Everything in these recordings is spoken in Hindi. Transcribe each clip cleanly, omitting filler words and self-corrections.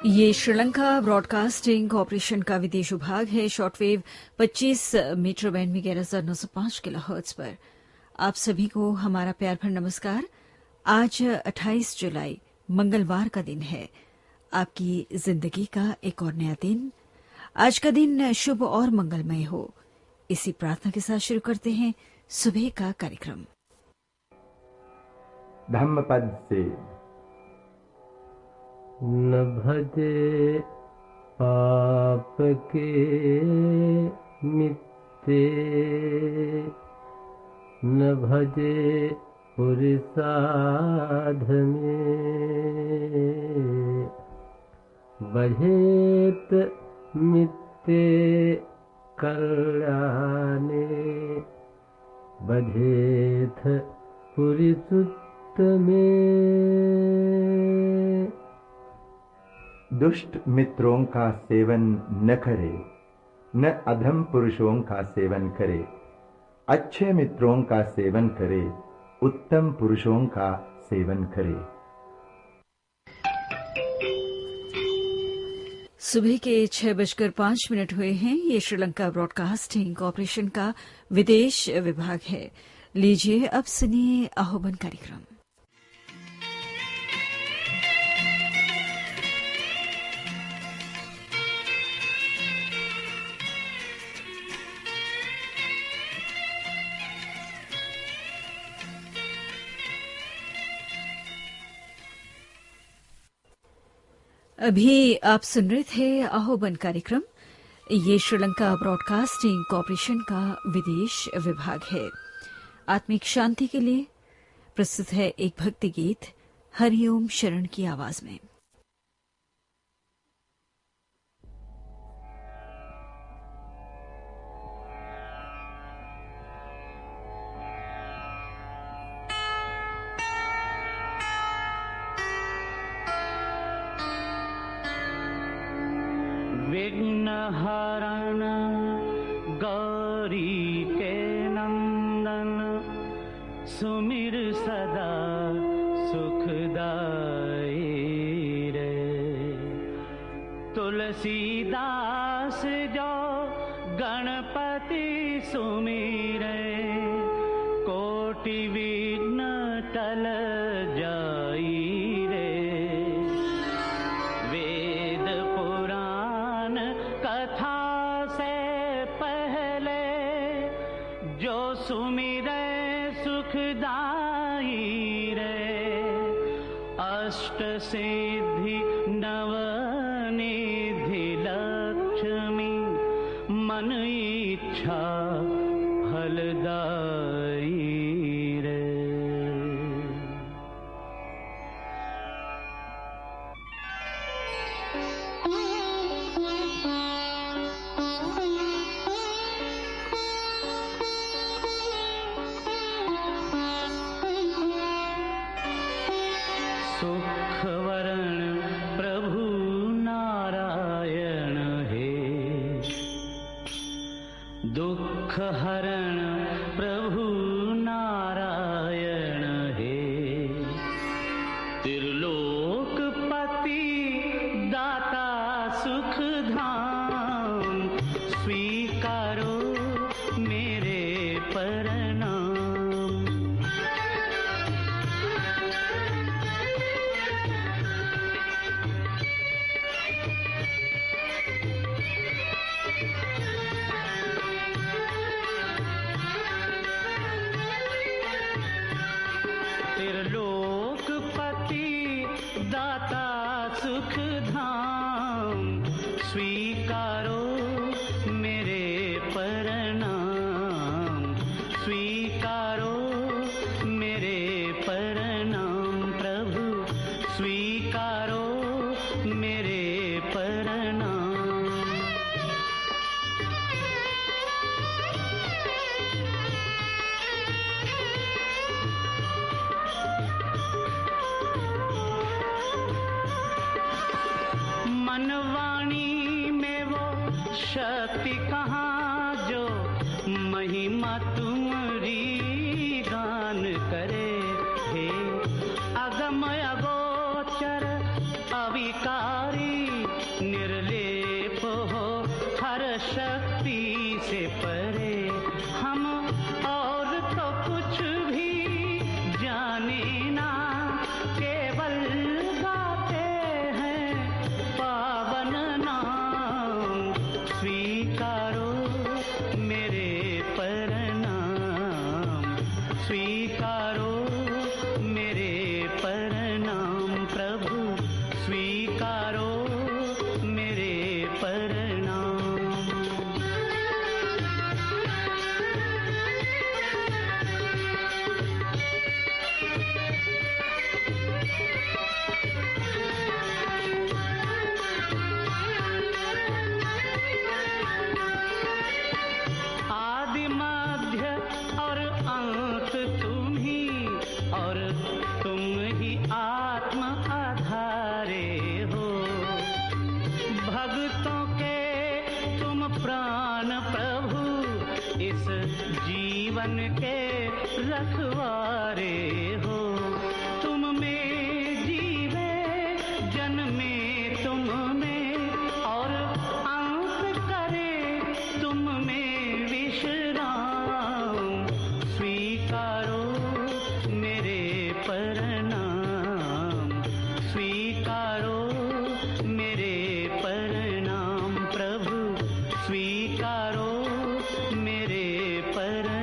ये श्रीलंका ब्रॉडकास्टिंग कॉरपोरेशन का विदेश विभाग है। शॉर्टवेव 25 मीटर बैंड में 11,905 किलोहर्ट्ज पर आप सभी को हमारा प्यार भरा नमस्कार। आज 28 जुलाई मंगलवार का दिन है, आपकी जिंदगी का एक और नया दिन। आज का दिन शुभ और मंगलमय हो, इसी प्रार्थना के साथ शुरू करते हैं सुबह का कार्यक्रम। धम्मपद से न भजे पाप के मित्ते, न भजे पुरुषार्थ में, बहेत मित्ते कल्याणे, बधेथ पुरुषुत्त में। दुष्ट मित्रों का सेवन न करे, न अधम पुरुषों का सेवन करे, अच्छे मित्रों का सेवन करे, उत्तम पुरुषों का सेवन करे। सुबह के 6:05 हुए हैं। ये श्रीलंका ब्रॉडकास्टिंग कॉरपोरेशन का विदेश विभाग है। लीजिए अब सुनिए आह्वान कार्यक्रम। अभी आप सुन रहे थे आह्वान कार्यक्रम। ये श्रीलंका ब्रॉडकास्टिंग कॉरपोरेशन का विदेश विभाग है। आत्मिक शांति के लिए प्रस्तुत है एक भक्ति गीत हरिओम शरण की आवाज में। विघ्न हरण गौरी के नंदन, सुमिर सदा सुखदाई रे। तुलसीदास जो गणपति सुमिरे, कोटि विघ्न टल जाई रे। वेद पुराण कथा से पहले, जो सुमिरे सुखदाई रे। अष्ट सिद्धि नवनिधि लक्ष्मी, मन इच्छा फलदाई रे। सुखवरण प्रभु नारायण हे, दुख हरण प्रभु नारायण हे। त्रिलोकपति दाता सुख धाम, स्वीकारो मेरे प्रणाम। त्रिलोकपति दाता सुख धाम, स्वीकारो मेरे प्रणाम। स्वीकारो मेरे प्रणाम प्रभु, स्वीकारो मेरे प्रणाम। मनवाणी में वो शक्ति कहाँ, जो महिमा तुम्हारी गान करे। हे अगम अगोचर अविकारी, बन के रखवारे हो। तुम में जीवे जन्मे तुम में और अंत करे तुम में विश्राम। स्वीकारो मेरे प्रणाम, स्वीकारो मेरे प्रणाम प्रभु, स्वीकारो मेरे प्रणाम।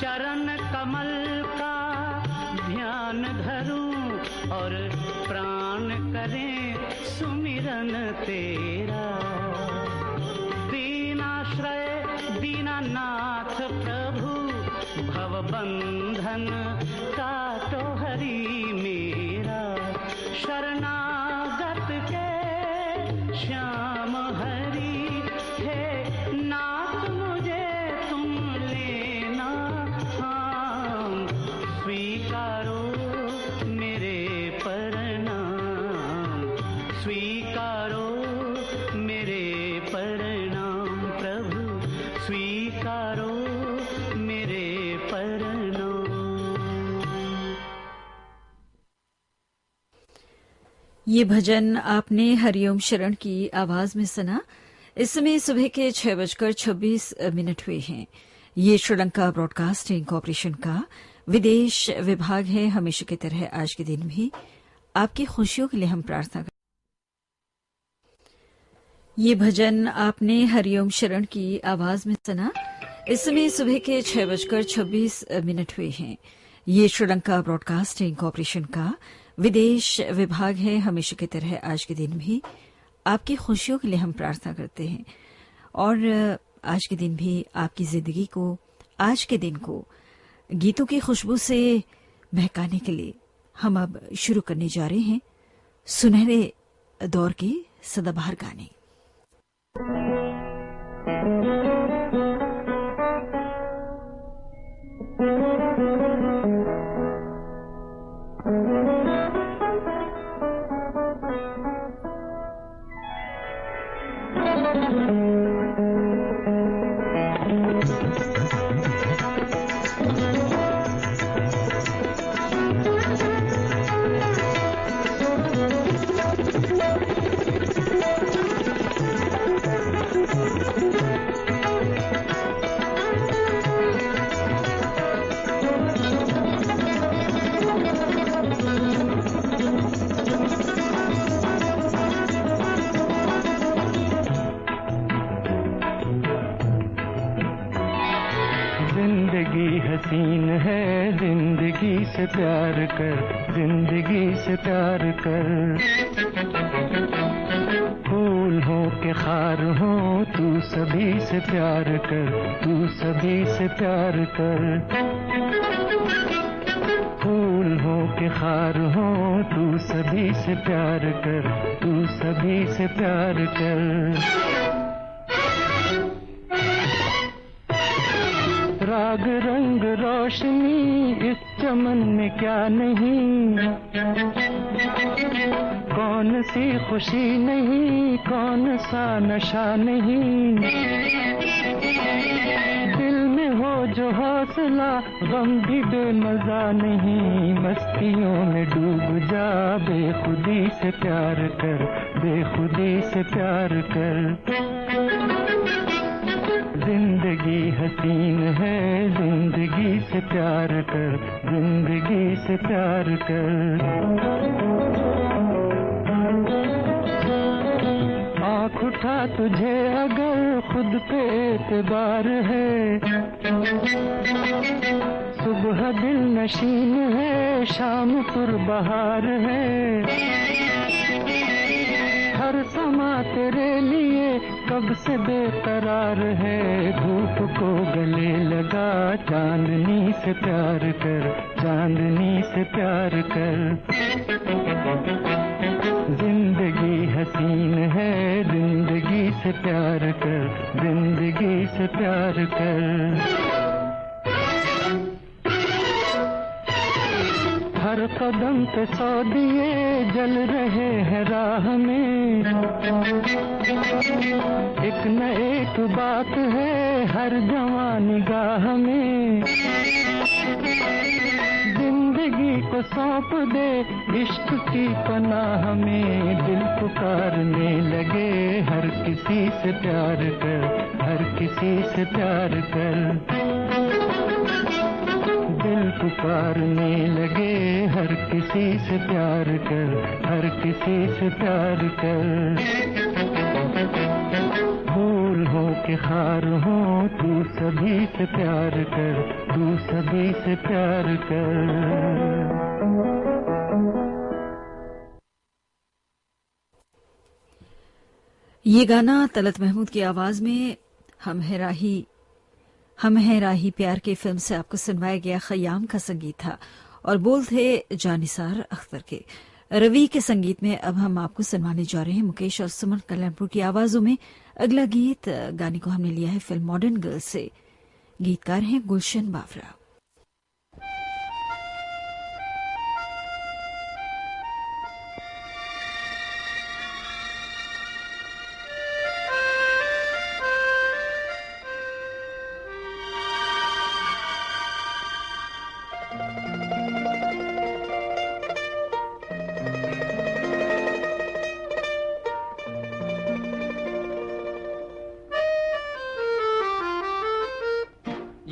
चरण कमल का ध्यान धरूं और प्राण करें सुमिरन तेरा। दीनाश्रय दीनानाथ प्रभु, भव बंधन काटो हरि मेरा। शरणागत के श्याम हरि, हे नाथ मुझे तुम लेना थाम। स्वीकारो मेरे प्रणाम, स्वीकारो मेरे प्रणाम प्रभु, स्वीकारो मेरे प्रणाम। ये भजन आपने हरिओम शरण की आवाज में सुना। इस समय सुबह के 6:26 हुए हैं। ये श्रीलंका ब्रॉडकास्टिंग कॉरपोरेशन का विदेश विभाग है। हमेशा की तरह आज के दिन भी आपकी खुशियों के लिए हम प्रार्थना करते हैं। ये भजन आपने हरिओम शरण की आवाज में सुना। इस समय सुबह के 6:26 हुए हैं। ये श्रीलंका ब्रॉडकास्टिंग कॉरपोरेशन का विदेश विभाग है। हमेशा की तरह आज के दिन भी आपकी खुशियों के लिए हम प्रार्थना करते हैं। और आज के दिन भी आपकी जिंदगी को, आज के दिन को गीतों की खुशबू से महकाने के लिए हम अब शुरू करने जा रहे हैं सुनहरे दौर के सदाबहार गाने। हसीन है जिंदगी से प्यार कर, जिंदगी से प्यार कर। फूल हो के खार हो तू सभी से प्यार कर, तू सभी से प्यार कर। फूल हो के खार हो तू सभी से प्यार कर, तू सभी से प्यार कर। राग रंग रोशनी इस चमन में क्या नहीं, कौन सी खुशी नहीं, कौन सा नशा नहीं। दिल में हो जो हौसला गम भी बेमजा नहीं। मस्तियों में डूब जा, बेखुदी से प्यार कर, बेखुदी से प्यार कर। जिंदगी हसीन है जिंदगी से प्यार कर, जिंदगी से प्यार कर। आँख उठा तुझे अगर खुद पे एतबार है, सुबह दिल नशीन है शाम पुरबहार है। हर समा तेरे लिए कब से बेकरार है। धूप को गले लगा, चांदनी से प्यार कर, चांदनी से प्यार कर। जिंदगी हसीन है जिंदगी से प्यार कर, जिंदगी से प्यार कर। हर कदम पे 100 दिए जल रहे हैं राह में। एक न एक बात है हर जवान निगाह में। जिंदगी को सौंप दे इश्क की पनाह में। दिल पुकारने लगे हर किसी से प्यार कर, हर किसी से प्यार कर। दिल पुकारने लगे हर किसी से प्यार कर, हर किसी से प्यार कर। फूल हो के खार हो तू सभी से प्यार कर, तू सभी से प्यार कर। ये गाना तलत महमूद की आवाज में हम है राही प्यार की फिल्म से आपको सुनवाया गया खयाम का संगीत था और बोल थे जानिसार अख्तर के। रवि के संगीत में अब हम आपको सुनवाने जा रहे हैं मुकेश और सुमन कल्याणपुर की आवाजों में अगला गीत। गाने को हमने लिया है फिल्म मॉडर्न गर्ल से। गीतकार हैं गुलशन बावरा।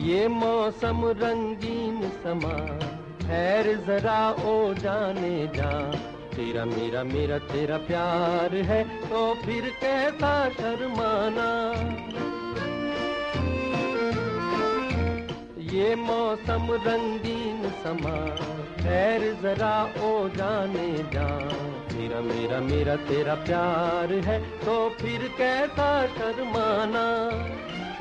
ये मौसम रंगीन समा खैर जरा ओ जाने जा। तेरा मेरा मेरा तेरा प्यार है तो फिर कैसा शर्माना। ये मौसम रंगीन समा खैर जरा ओ जाने जा। तेरा मेरा मेरा तेरा प्यार है तो फिर कैसा शर्माना।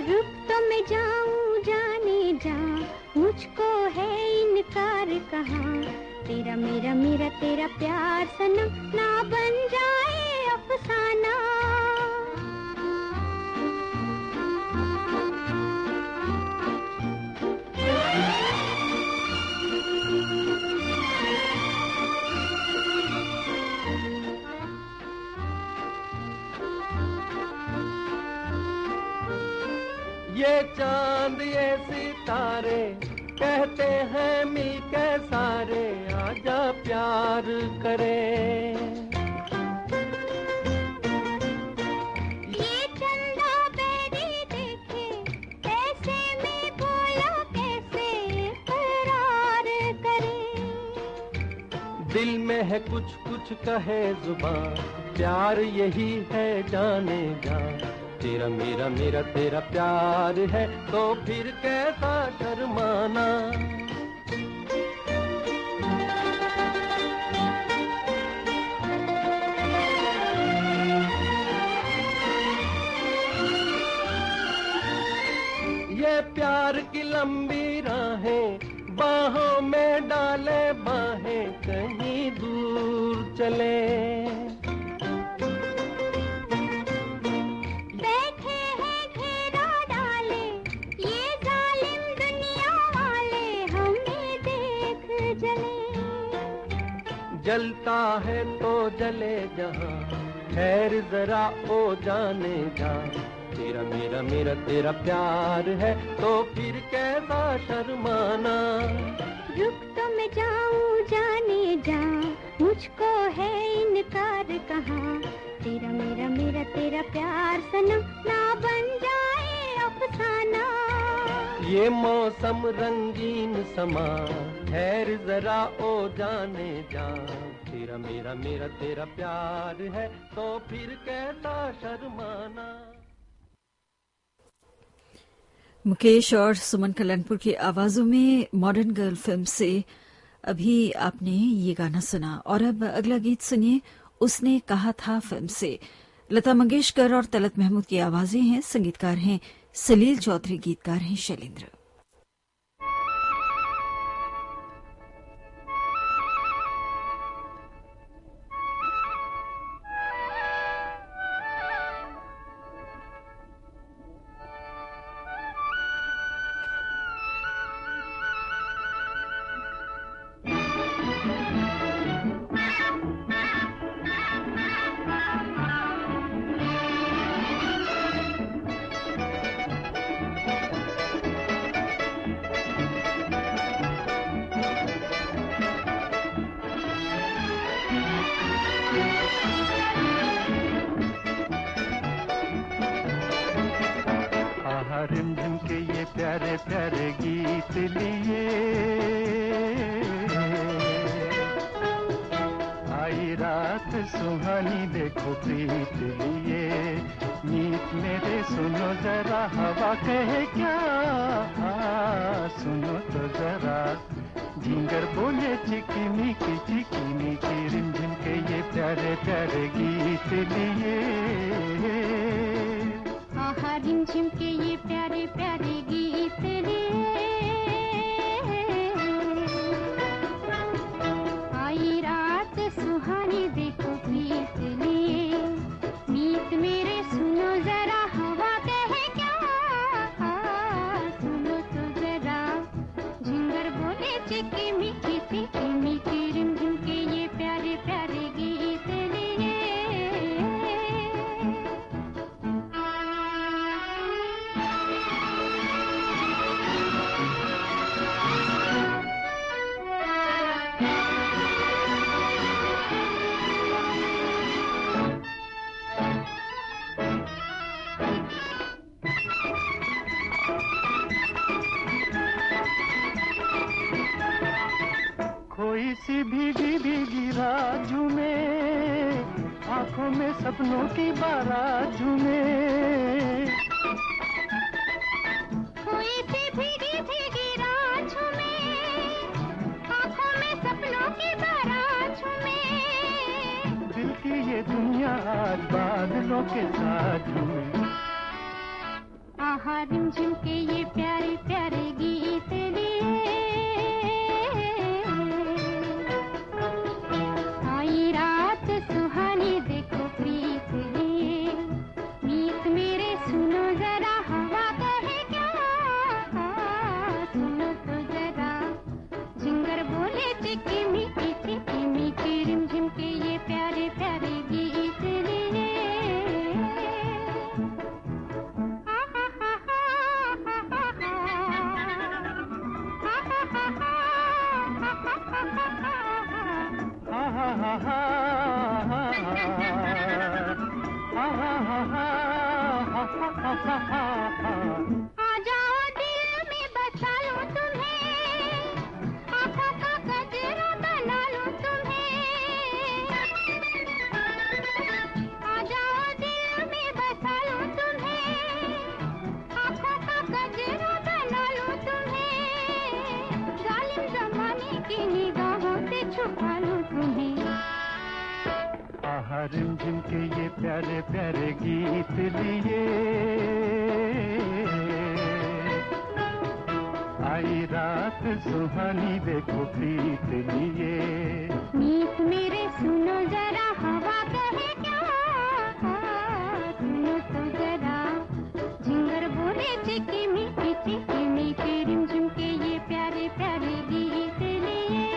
रुक तो मैं जाऊं जाने जा, मुझको है इनकार कहाँ। तेरा मेरा मेरा तेरा प्यार सनम ना बन जाए अफसाना। ये चांद ये सितारे कहते हैं मिल के सारे आजा प्यार करें। ये चंदा बेरी देखे ऐसे में बोलो कैसे करार करे। दिल में है कुछ कुछ कहे जुबान प्यार यही है जाने जा। तेरा मेरा मेरा तेरा प्यार है तो फिर कैसा शर्माना। ये प्यार की लंबी राहें बाहों में डाले बाहें कहीं दूर चले। जलता है तो जले जहां खैर जरा ओ जाने जा। तेरा मेरा मेरा तेरा प्यार है तो फिर कैसा शर्माना। रुक तो मैं जाऊं जाने जा, मुझको है इनकार कहाँ। तेरा मेरा मेरा तेरा प्यार सनम ना बन जाए अफसाना। ये मौसम रंगीन समा खैर जरा ओ जाने जा। तेरा मेरा मेरा तेरा प्यार है तो फिर कैसा शर्माना। मुकेश और सुमन कल्याणपुर की आवाजों में मॉडर्न गर्ल फिल्म से अभी आपने ये गाना सुना। और अब अगला गीत सुनिए उसने कहा था फिल्म से। लता मंगेशकर और तलत महमूद की आवाजें हैं। संगीतकार हैं सलील चौधरी, गीतकार हैं शैलेंद्र। प्यारे प्यारे गीत लिए। आई रात सुहानी देखो प्रीत लिए, मीत मेरे सुनो जरा हवा कहे क्या, सुनो तो जरा झिंगर बोले चिकी मिकी रिमझिम के ये प्यारे प्यारे गीत लिए। आहा रिमझिम के ये प्यारे प्यारे गीत लिए। आई रात सुहानी देखो प्रीत लिए, मीत मेरे सुनो जरा हवा कहे क्या, सुनो तो जरा झिंगर बोले चिकी मिकी रिमझिम के ये प्यारे प्यारे गीत लिए। कोई सी भीगी भीगी रात झूमे, आंखों में सपनों की बारात झूमे। कोई सी भीगी भीगी रात झूमे, आंखों में सपनों की बारात झूमे। दिल की ये दुनिया आज बादलों के साथ झूमे। आहा रिमझिम के ये प्यारे प्यारे गीत लिए। आई रात सुहानी देखो प्रीत लिए, मीत मेरे सुनो जरा हवा कहे क्या, सुनो तो जरा झिंगर बोले चिकी मिकी रिमझिम के ये प्यारे प्यारे गीत लिए। आ जाओ दिल में बसा लूं तुम्हें, आँखों का गजरा बना लूं तुम्हें। आ जाओ दिल में बसा लूं तुम्हें, आँखों का गजरा बना लूं तुम्हें। जालिम जमाने की निगाहों से छुपा लूं तुम्हें। आहा रिमझिम के ये प्यारे प्यारे गीत लिए। आई रात सुहानी देखो प्रीत लिए, मीत मेरे सुनो जरा हवा कहे क्या, सुनो तो जरा झिंगर बोले चिकी मिकी रिमझिम के ये प्यारे प्यारे गीत लिए।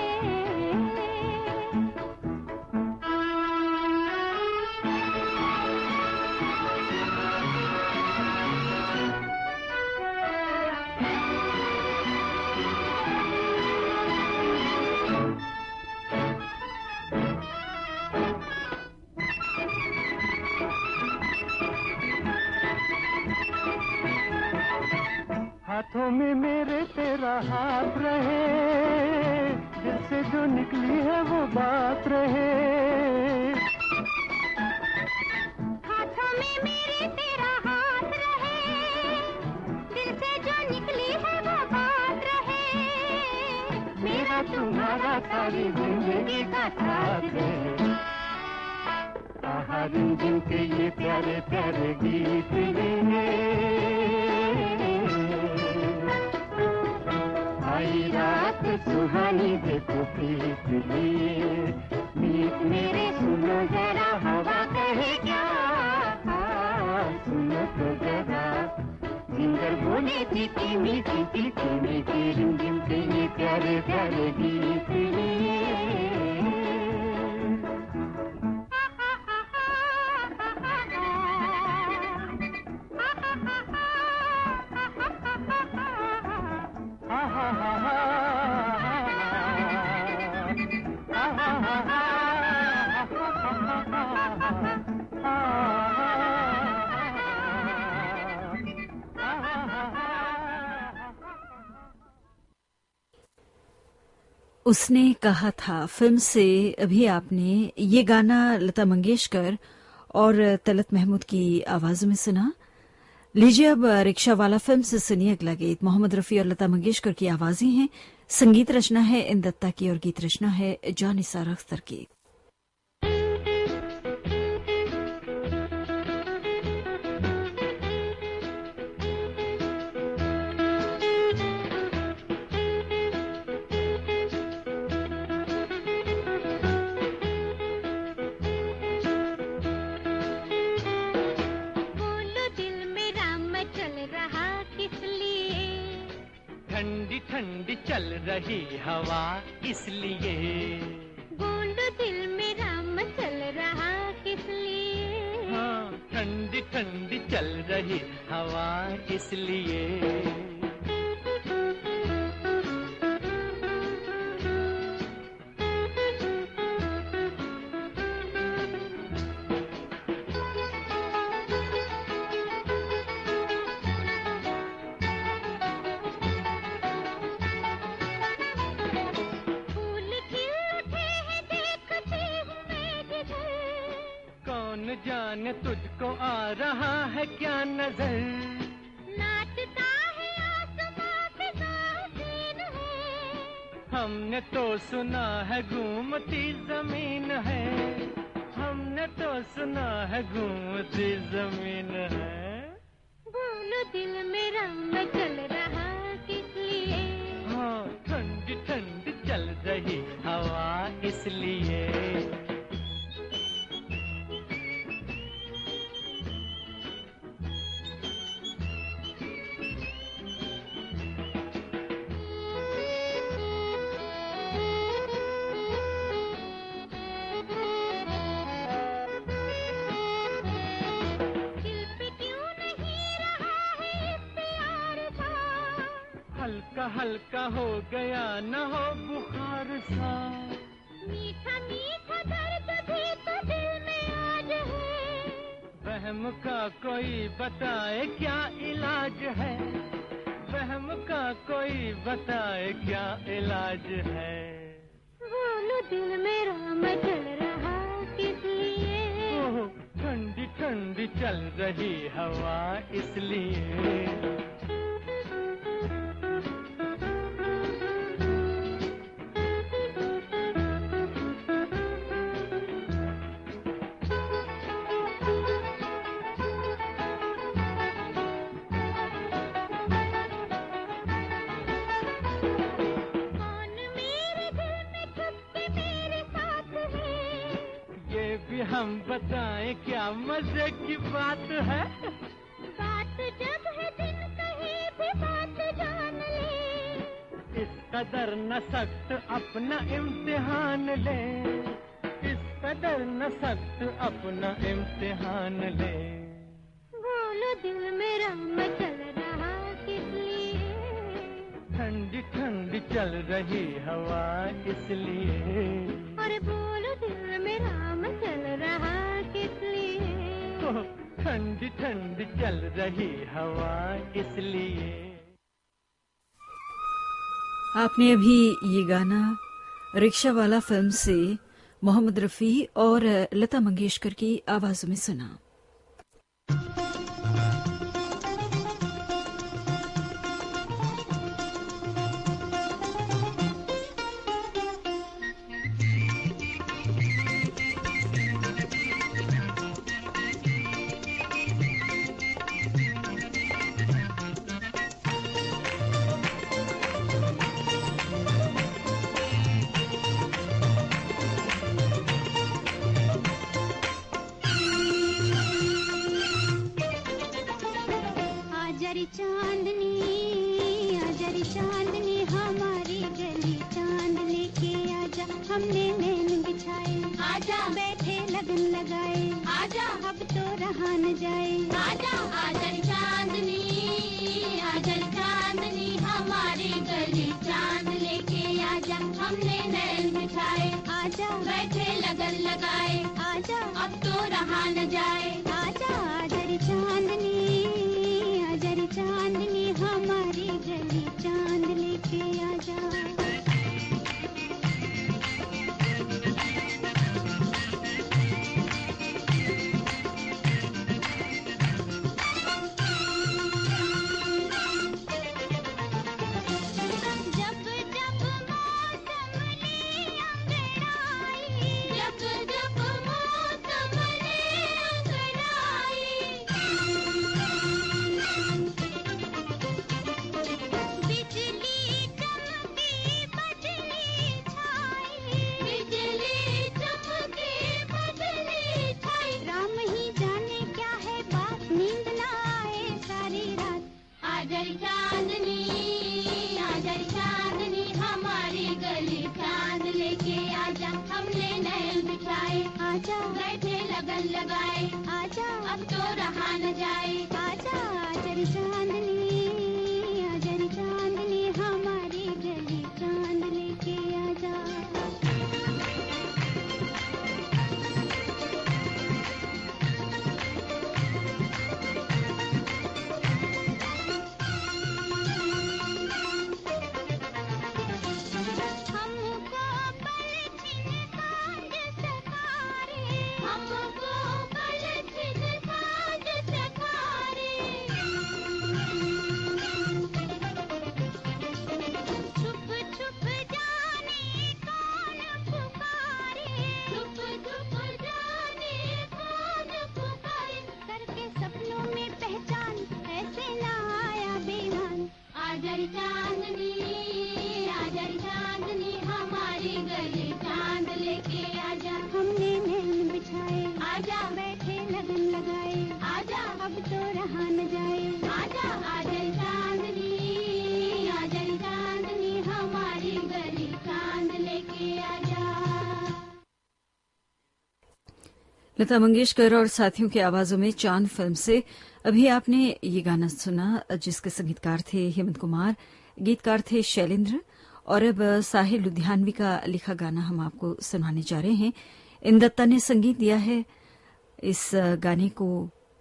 हाथों में मेरे तेरा हाथ रहे, दिल से जो निकली है वो बात रहे। हाथों में मेरे तेरा हाथ रहे, दिल से जो निकली है वो बात रहे। मेरा तुम्हारा सारी जिंदगी का साथ है। आहा रिमझिम के ये प्यारे प्यारे गीत लिए। आई रात सुहानी देखो प्रीत लिए, मीत मेरे सुनो जरा हवा कहे क्या, सुनो तो जरा झिंगर बोले चिकी मिकी रिमझिम के ये प्यारे प्यारे गीत लिए। उसने कहा था फिल्म से अभी आपने ये गाना लता मंगेशकर और तलत महमूद की आवाजों में सुना। लीजिए अब रिक्शा वाला फिल्म से सुनिए अगला गीत। मोहम्मद रफी और लता मंगेशकर की आवाजें हैं, संगीत रचना है इन दत्ता की और गीत रचना है जान निसार अख्तर की। ठंडी ठंडी चल रही हवा इसलिए, बोलो दिल मेरा मचल रहा किस लिए। हाँ ठंडी ठंडी चल रही हवा इसलिए। जाने तुझको आ रहा है क्या नजर, नाचता है आसमां फिजा हसीन है। हमने तो सुना है घूमती जमीन है, हमने तो सुना है घूमती जमीन है। बोलो दिल मेरा मचल रहा किस लिए, हाँ ठंडी ठंडी चल रही हवा इसलिए। हल्का हल्का हो गया न हो बुखार सा, मीठा मीठा दर्द भी तो दिल में आज है। वहम का कोई बताए क्या इलाज है, वहम का कोई बताए क्या इलाज है। बोलो दिल मेरा मचल रहा किस लिए, ओह ठंडी ठंडी चल रही हवा इसलिए। हम बताएं क्या मजे की बात है, बात जब है दिन कहीं भी बात जान ले। इस कदर न सख्त अपना इम्तिहान ले, इस कदर न सख्त अपना इम्तिहान ले। बोलो दिल मेरा मचल रहा किस लिए, ठंडी ठंडी चल रही हवा इसलिए। और बोलो दिल मेरा मचल रहा किस लिए, ओह ठंडी ठंडी चल रही हवा इसलिए। आपने अभी ये गाना रिक्शा वाला फिल्म से मोहम्मद रफी और लता मंगेशकर की आवाजों में सुना। चांदनी हमारी गली चांद लेके आजा, हमने नैन बिछाए आजा, बैठे लगन लगाए आजा, अब तो रहा न जाए आजा। आजा चांदनी, आजा चांदनी हमारी गली चांद लेके आजा, हमने नैन बिछाए आजा, बैठे लगन लगाए आजा, अब तो रहा न जाए आजा। आजा चांदनी, आजा चांदनी हमारी गली चांद लेके आजा। रहा न जाए। आजा जरी चांदनी, आजा रे चांदनी, हमारी गली चांद लेके आजा। लता मंगेशकर और साथियों की आवाजों में चांद फिल्म से अभी आपने ये गाना सुना, जिसके संगीतकार थे हेमंत कुमार, गीतकार थे शैलेंद्र। और अब साहिल लुधियानवी का लिखा गाना हम आपको सुनाने जा रहे हैं। इन दत्ता ने संगीत दिया है। इस गाने को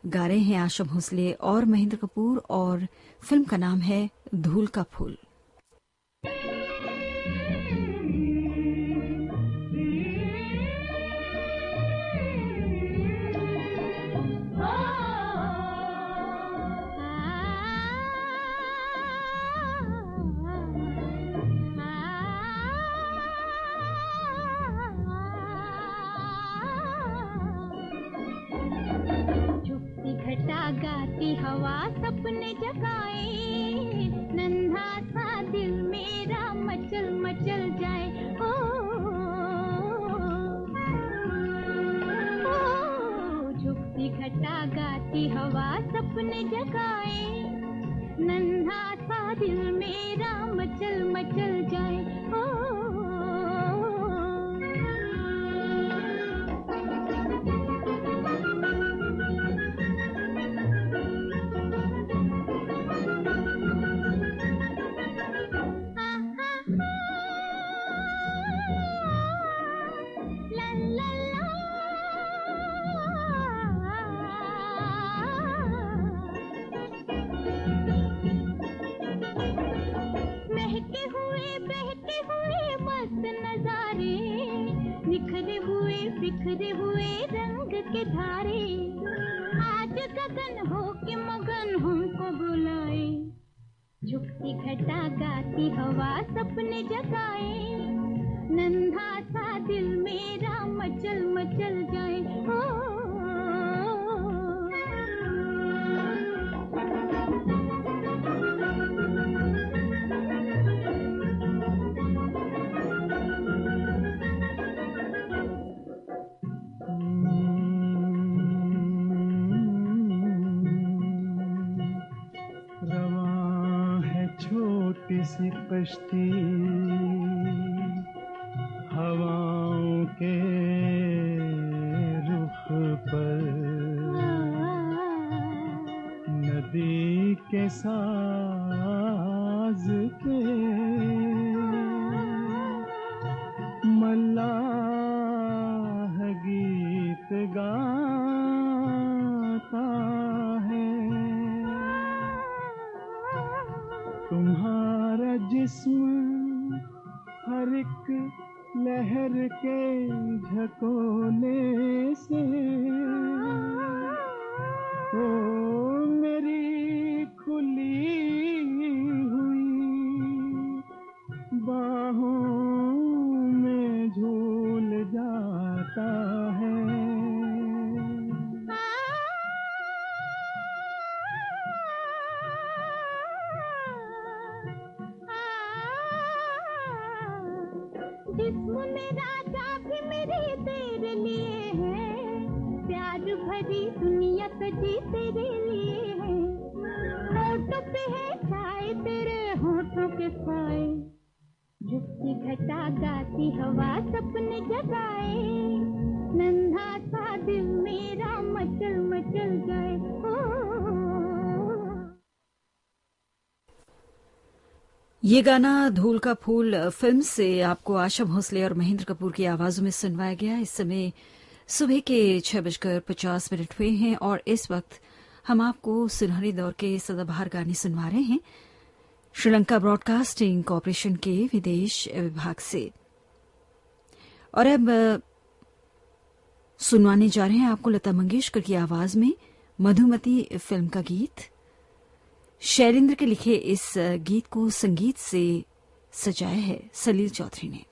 गा रहे हैं आशा भोसले और महेंद्र कपूर, और फिल्म का नाम है धूल का फूल। गाती हवा सपने जगाए, नन्हा सा दिल मेरा मचल मचल जाए। ओ, झुकती घटा गाती हवा सपने जगाए, नन्हा सा दिल मेरा मचल मचल जाए। ओ, बिखरे हुए रंग के धारे, आज गगन हो के मगन हमको बुलाए। झुकती घटा गाती हवा सपने जगाए, नन्हा सा दिल मेरा मचल मचल जाए। ओ, सी कश्ती हवाओं के रुख पर, नदी के साज पे मल्लाह गीत गाता है। तुम्हारा जिस्म हर एक लहर के झकोले से, ओ मेरी खुली हुई बाहों में झूल जाता है। जिस्म मेरा भी मेरे तेरे लिए है, प्यार भरी दुनिया सजी तेरे लिए है। होठों पे है छाए तेरे होठों के साए, झुकती घटा गाती हवा सपने जगाए, नन्हा सा दिल मेरा मचल मचल जाए। ये गाना धूल का फूल फिल्म से आपको आशा भोसले और महेंद्र कपूर की आवाजों में सुनवाया गया। इस समय सुबह के 6:50 हुए हैं और इस वक्त हम आपको सुनहरे दौर के सदाबहार गाने सुनवा रहे हैं श्रीलंका ब्रॉडकास्टिंग कॉरपोरेशन के विदेश विभाग से। और अब सुनवाने जा रहे हैं आपको लता मंगेशकर की आवाज में मधुमती फिल्म का गीत। शैलेंद्र के लिखे इस गीत को संगीत से सजाया है सलील चौधरी ने।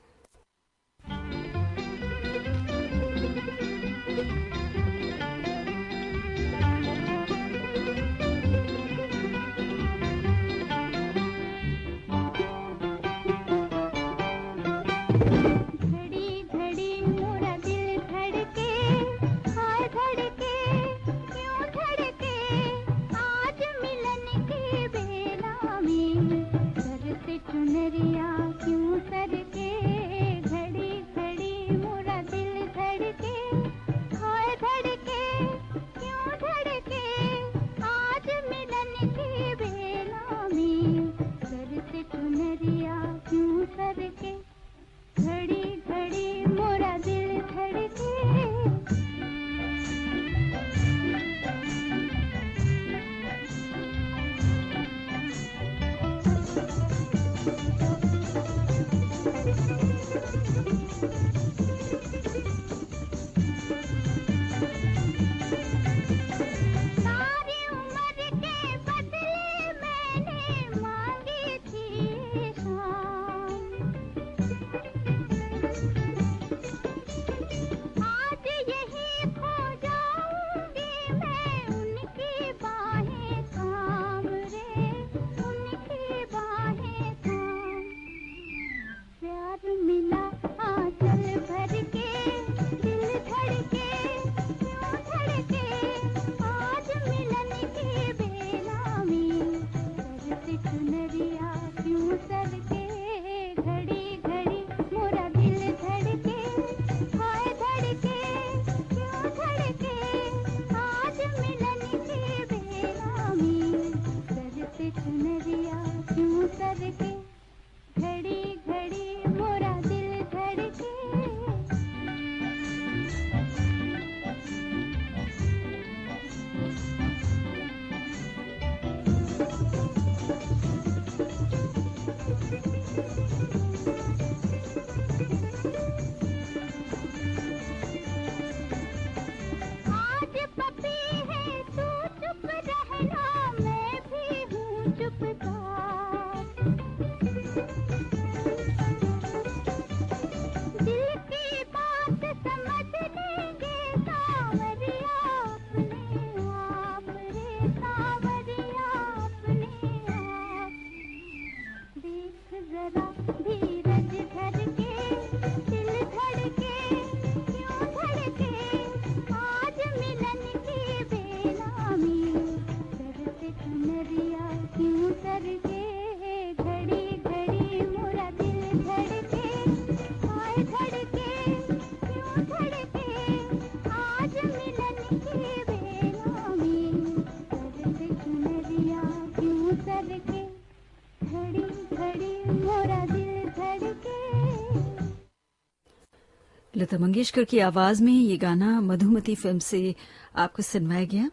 लता मंगेशकर की आवाज में ये गाना मधुमती फिल्म से आपको सुनवाया गया।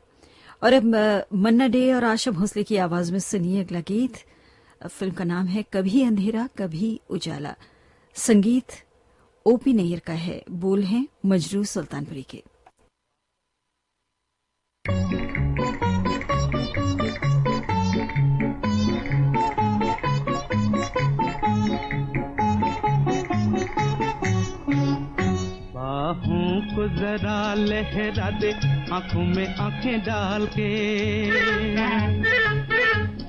और अब मन्ना डे और आशा भोसले की आवाज में सुनिए अगला गीत। फिल्म का नाम है कभी अंधेरा कभी उजाला। संगीत ओपी नैयर का है, बोल हैं मजरू सुल्तानपुरी के। बाहों को जरा लहरा दे आंखों में आंखें डाल के,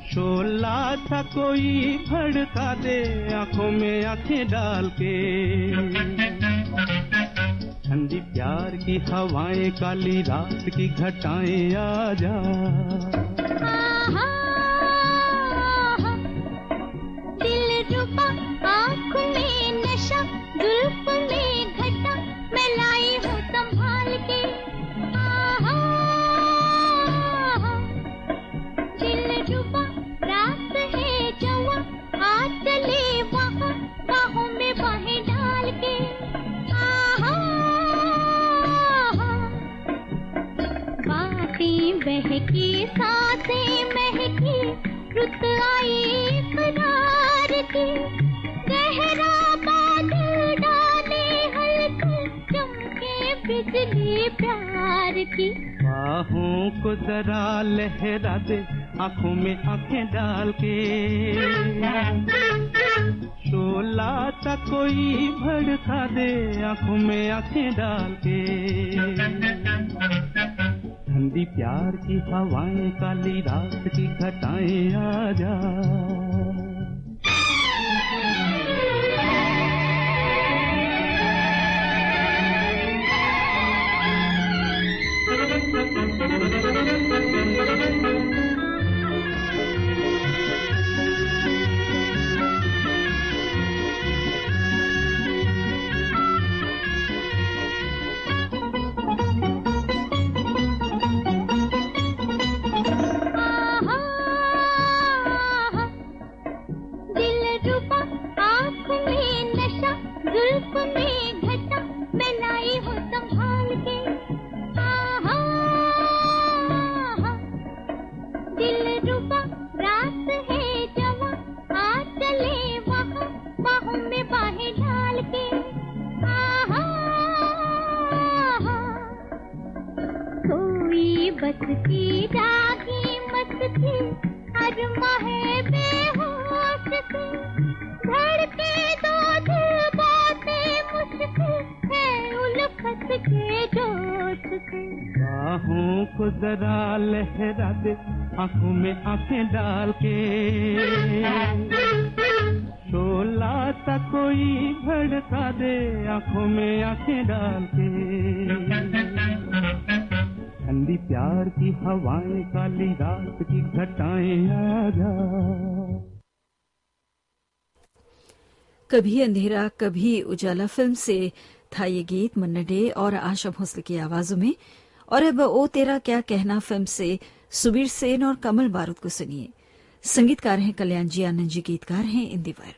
शोला सा कोई भड़का दे आंखों में आंखें डाल के। ठंडी प्यार की हवाएं काली रात की घटाएं आ जा। दिल रुबा आँख में नशा जुल्फ में घटा मैं लाई हूँ संभाल के। दिल रुबा रात है जवां आते सांसें महकी, रुत आई इकरार की, गहरा बादल डाले हल्के, चमके बिजली प्यार की। बाहों को जरा लहरा दे, आंखों में आंखें डाल के, शोला सा कोई भड़का दे, आंखों में आंखें डाल के। ठंडी प्यार की हवाएं, काली रात की घटाएं आजा। बस की जागी मस्ती, अरमा है बेहोश से, धड़के दो दिल बातें मुश्किल है उल्फत के जोश से। बाहों को जरा लहरा दे, आंखों में आंखें डाल के, शोला सा कोई भड़का दे, आंखों में आंखें डाल के। ठंडी प्यार की हवाएं, काली रात की घटाएं आजा। कभी अंधेरा कभी उजाला फिल्म से था ये गीत मन्ना डे और आशा भोसले की आवाजों में। और अब ओ तेरा क्या कहना फिल्म से सुबीर सेन और कमल बारूद को सुनिए। संगीतकार हैं कल्याण जी आनंद जी, गीतकार हैं इंदिवर।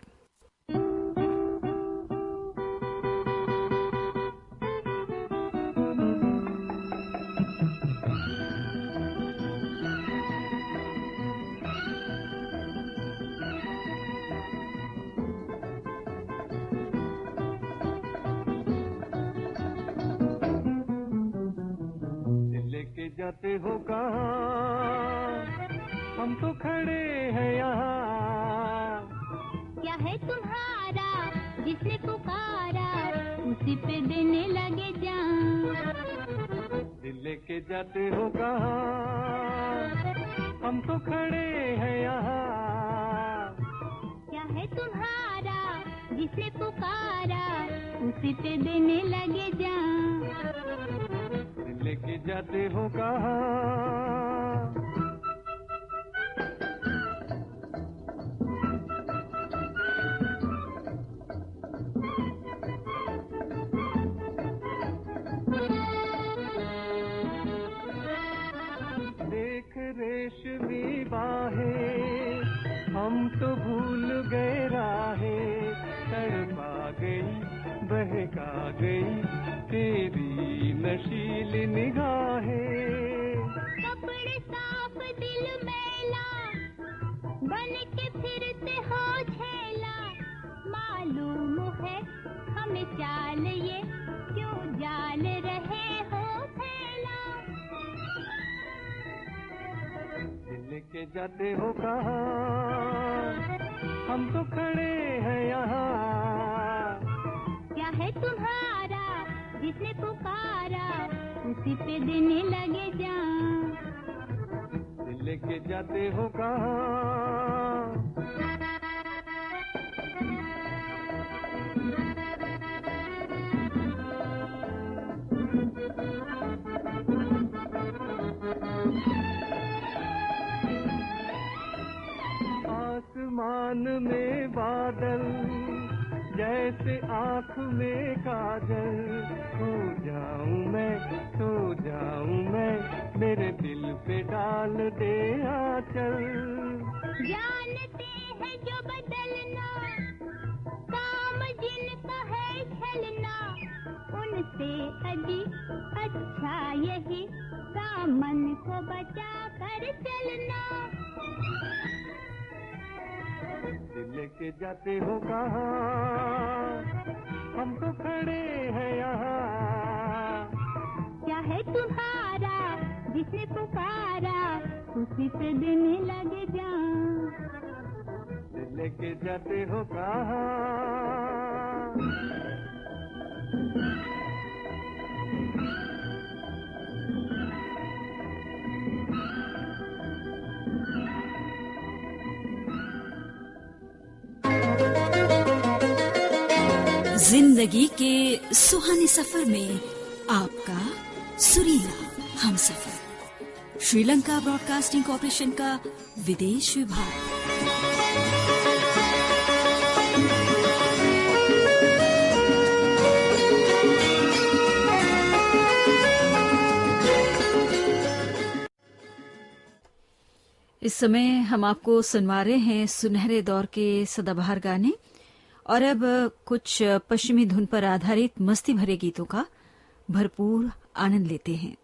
जाते हो कहाँ, हम तो खड़े हैं यहाँ। क्या है तुम्हारा जिसने पुकारा, उसी पे देने लगे जान। दिल लेके जाते हो कहाँ, हम तो खड़े हैं यहाँ। क्या है तुम्हारा जिसने पुकारा, उसी पे देने लगे जान। लेके जाते हो कहाँ। देख रेशमी बाहें, हम तो भूल गए राहें। तड़पा गई बहका गई तेरी नशीली निगाहें। कपड़े साफ दिल मैला, बन के फिरते हो छेला। मालूम है हमें चाल ये, क्यों जाल रहे हो फैला। दिल के जाते हो कहाँ, हम तो खड़े हैं यहाँ। क्या है तुम्हारा जिसने पुकारा, उसी पे देने लगे जान। दिल लेके जाते हो कहाँ। आसमान में बादल, जैसे आँख में काजल। सो जाऊं मैं, सो जाऊं मैं, मेरे दिल पे डाल दे आंचल। जानते हैं जो बदलना, काम जिनका है छलना, उन से अजी अच्छा यही दामन को बचा कर चलना। दिल लेके जाते हो कहाँ, हम तो खड़े हैं यहाँ। क्या है तुम्हारा जिसे पुकारा, उसी पे देने लगे जान। दिल लेके जाते हो कहाँ। जिंदगी के सुहाने सफर में आपका सुरीला हमसफर। श्रीलंका ब्रॉडकास्टिंग कॉर्पोरेशन का विदेश विभाग। इस समय हम आपको सुनवा रहे हैं सुनहरे दौर के सदाबहार गाने, और अब कुछ पश्चिमी धुन पर आधारित मस्ती भरे गीतों का भरपूर आनंद लेते हैं।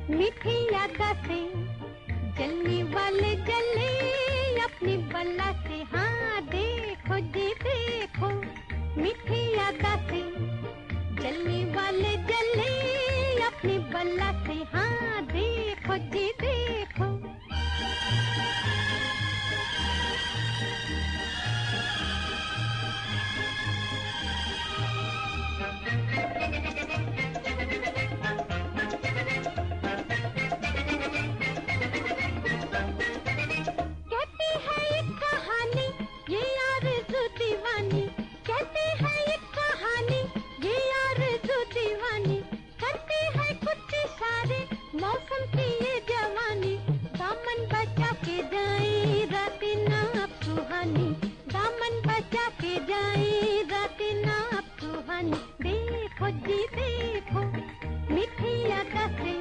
मीठी यादा से जलने वाले जले अपनी बल्ला से। हाँ देखो जी देखो, मीठी यादा से जलने वाले जले अपनी बल्ला से। हाँ देखो जी देखो। देखो जी देखो, मीठी यादा से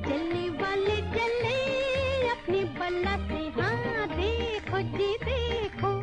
जलने वाले जले अपनी बल्ला से। हाँ देखो जी देखो।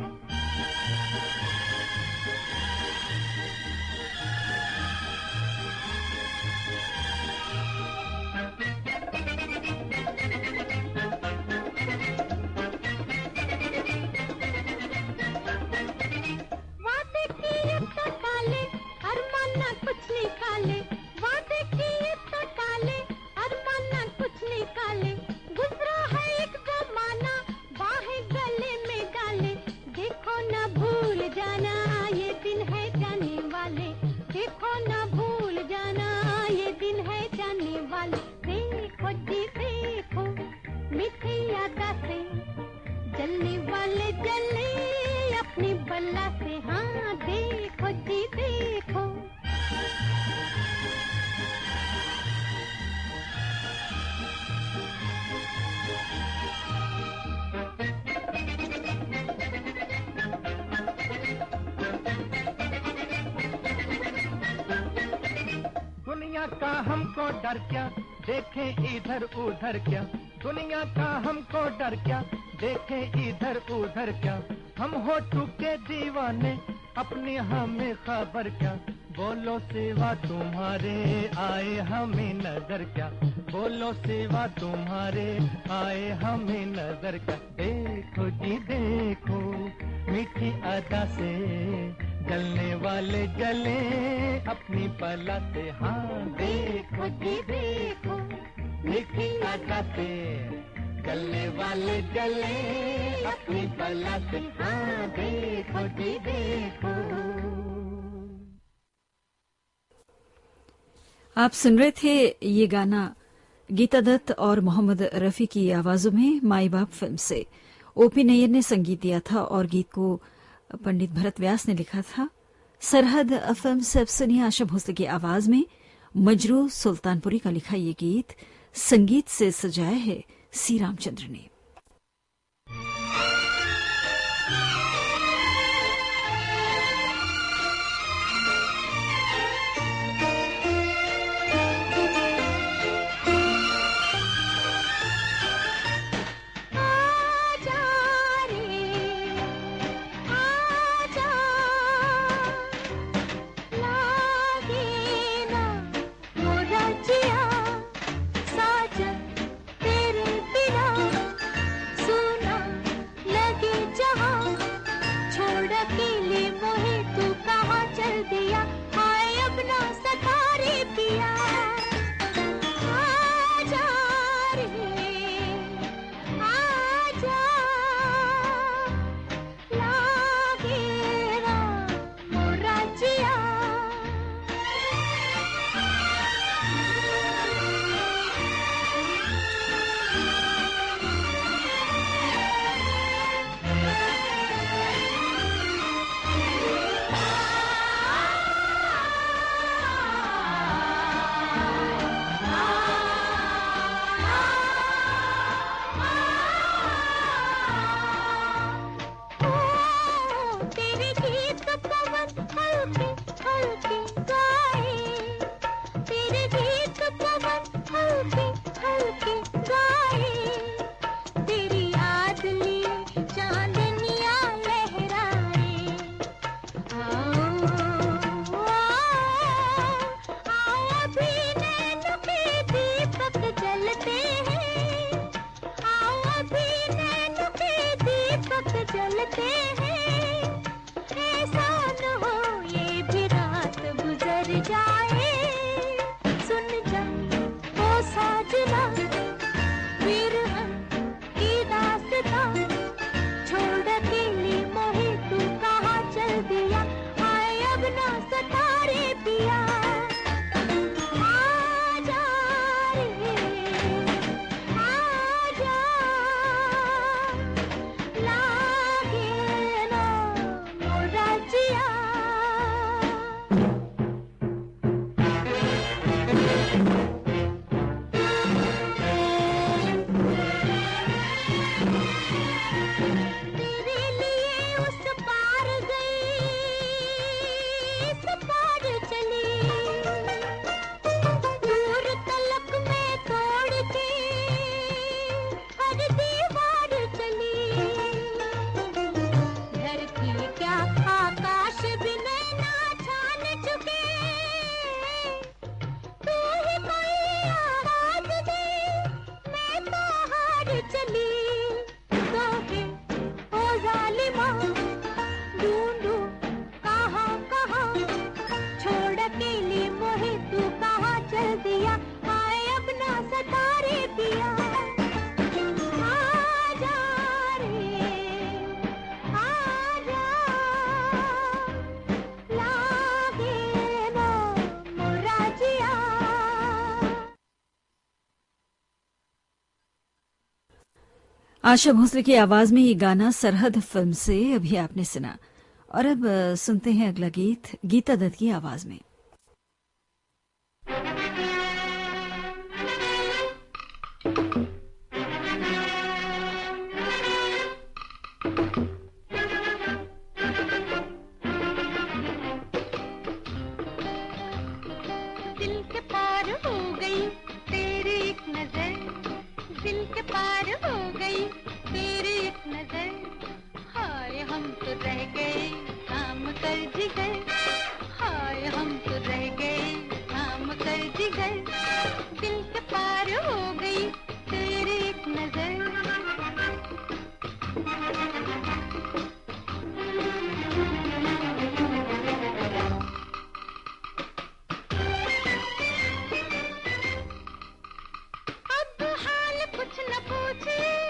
देखो जी देखो, मीठी यादा से जलने वाले जले अपनी बल्ला से। हाँ देखो जी देखो। दुनिया का हमको डर क्या, देखें इधर उधर क्या। दुनिया का हमको डर क्या, देखें इधर उधर क्या। हम हो चुके दीवाने, अपनी हमें खबर क्या। बोलो सिवा तुम्हारे आए हमें नजर क्या। बोलो सिवा तुम्हारे आए हमें नजर क्या। देखो जी देखो, मीठी अदा से जलने वाले जले अपनी बला से। हाँ देखो जी देखो, मीठी अदा से जलने वाले जले अपनी बला से। हाँ देखो जी देखो। आप सुन रहे थे ये गाना गीता दत्त और मोहम्मद रफी की आवाजों में माई बाप फिल्म से। ओपी नैयर ने संगीत दिया था और गीत को पंडित भरत व्यास ने लिखा था। सरहद फिल्म से अब सुनिए आशा भोसले की आवाज में मजरू सुल्तानपुरी का लिखा ये गीत संगीत से सजाया है सी रामचंद्र ने। आशा भोसले की आवाज में ये गाना सरहद फिल्म से अभी आपने सुना। और अब सुनते हैं अगला गीत गीता दत्त की आवाज में। दिल के पार हो गई तेरी एक नजर, दिल के पार हो गई तेरी एक नजर, हाय हम तो रह गए काम कर जिगर, हाय हम तो रह गए काम कर जिगर, दिल के पार हो गई तेरी एक नजर। अब हाल कुछ न पूछे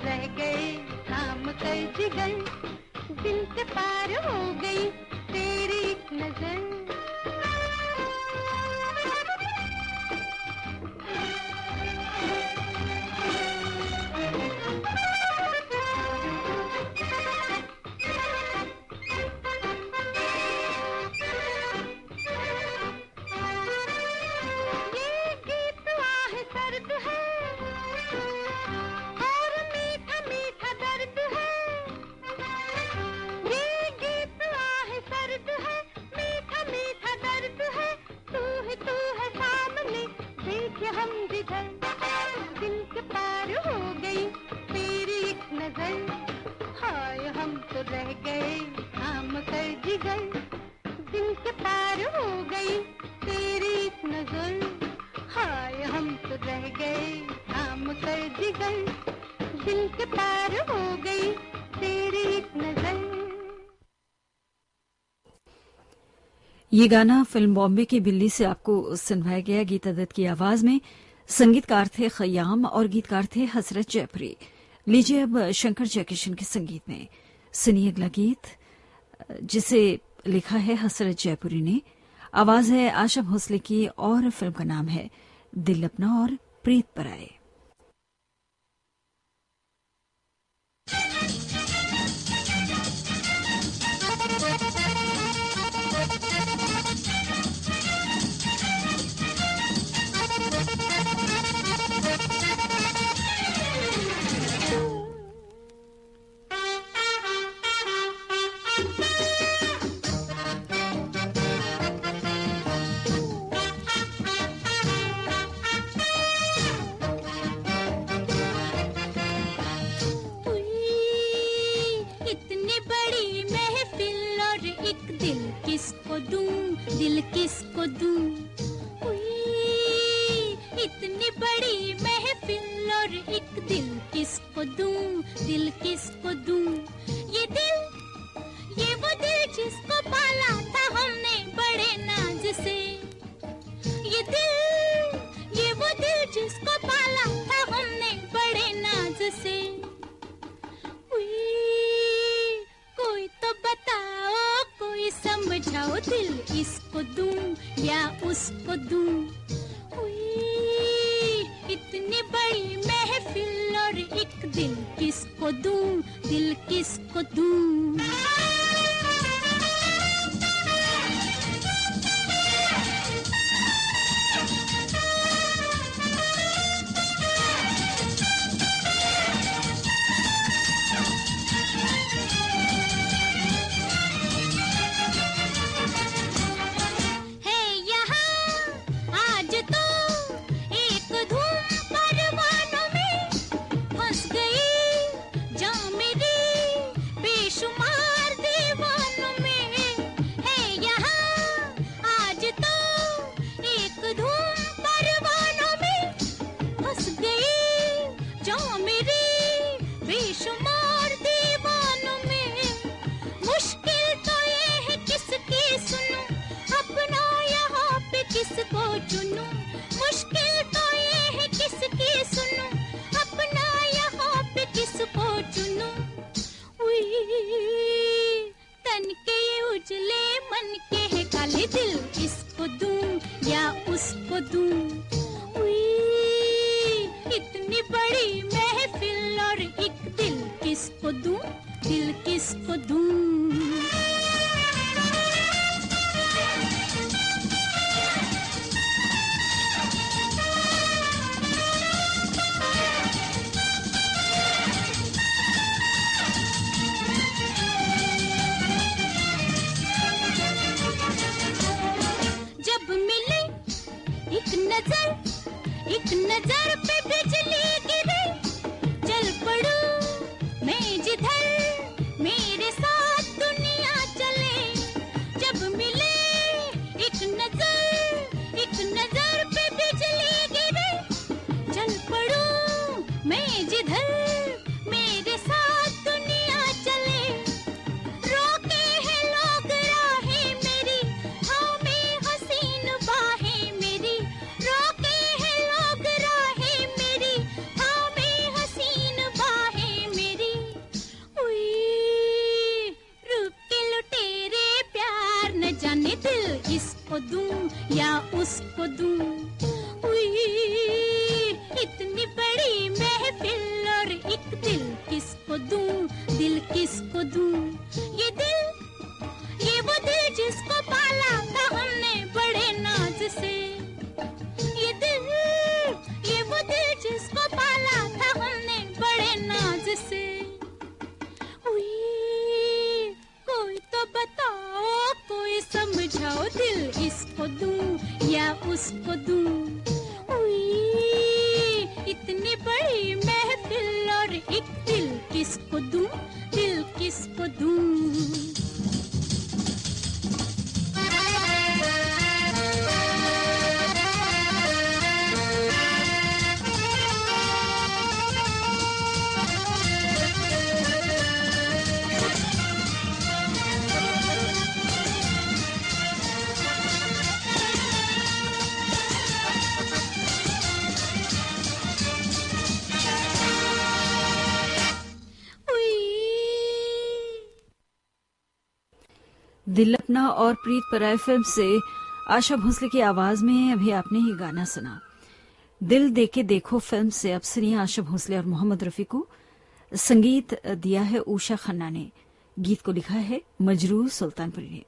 रह गए थाम कर जिगर, दिल से पार हो गई तेरी एक नजर। हम जिधर दिल के पार हो गई तेरी एक नजर, हाय हम तो रह गए थाम कर जिगर, दिल के पार हो गई तेरी एक नजर, हाय हम तो रह गए थाम कर जिगर, दिल के पार हो गई तेरी एक नजर। ये गाना फिल्म बॉम्बे की बिल्ली से आपको सुनवाया गया गीता दत्त की आवाज में। संगीतकार थे खयाम और गीतकार थे हसरत जयपुरी। लीजिए अब शंकर जयकिशन के संगीत में सुनिए अगला गीत, जिसे लिखा है हसरत जयपुरी ने। आवाज है आशा भोसले की और फिल्म का नाम है दिल अपना और प्रीत पर आए। दिल किसको दूं, इतनी बड़ी महफिल और एक दिल किसको दूं, दिल किसको दूं। ये वो दिल जिसको पाला था हमने बड़े नाज से, ये वो दिल जिसको पाला था हमने बड़े नाज से। कोई तो बताओ, कोई समझाओ, दिल इसको दूं या उसको दूं। इतनी बड़ी महफिल और एक दिल किसको दूं, दिल किसको दूं। बेशुमार दे इसको दूं या उसको दूं। उई, इतनी बड़ी महफिल और एक दिल किसको दूं, दिल किसको दूं। ये वो दिल जिसको पाला था हमने बड़े नाज से। ये वो दिल जिसको पाला था हमने बड़े नाज से। उई, कोई तो बताओ, कोई समझाओ, दिल इसको दूं या उसको दूं। उई, इतनी बड़ी महफिल और एक दिल किसको दूं, दिल किसको दूं। दिल अपना और प्रीत पराय फिल्म से आशा भोसले की आवाज में अभी आपने ही गाना सुना। दिल देके देखो फिल्म से अब सुनिए आशा भोसले और मोहम्मद रफी को। संगीत दिया है उषा खन्ना ने, गीत को लिखा है मजरूर सुल्तानपुरी ने।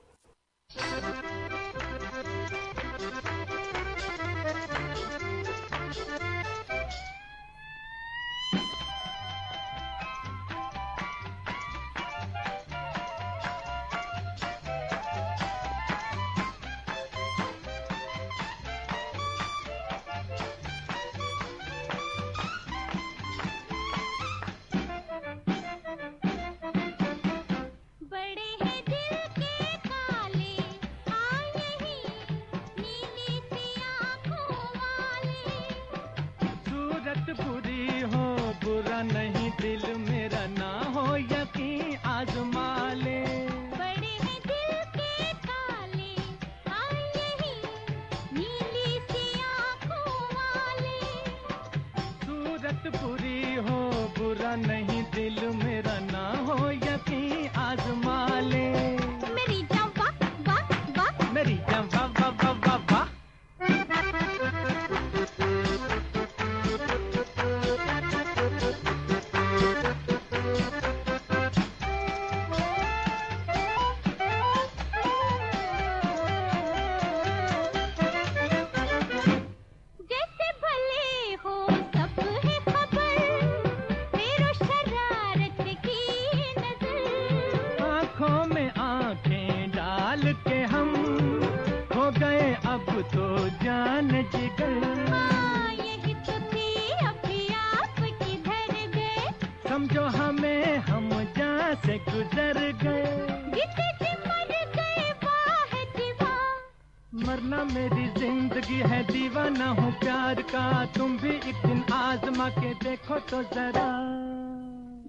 मरना मेरी जिंदगी है, दीवाना हूँ प्यार का। तुम भी एक दिन आजमा के देखो तो जरा।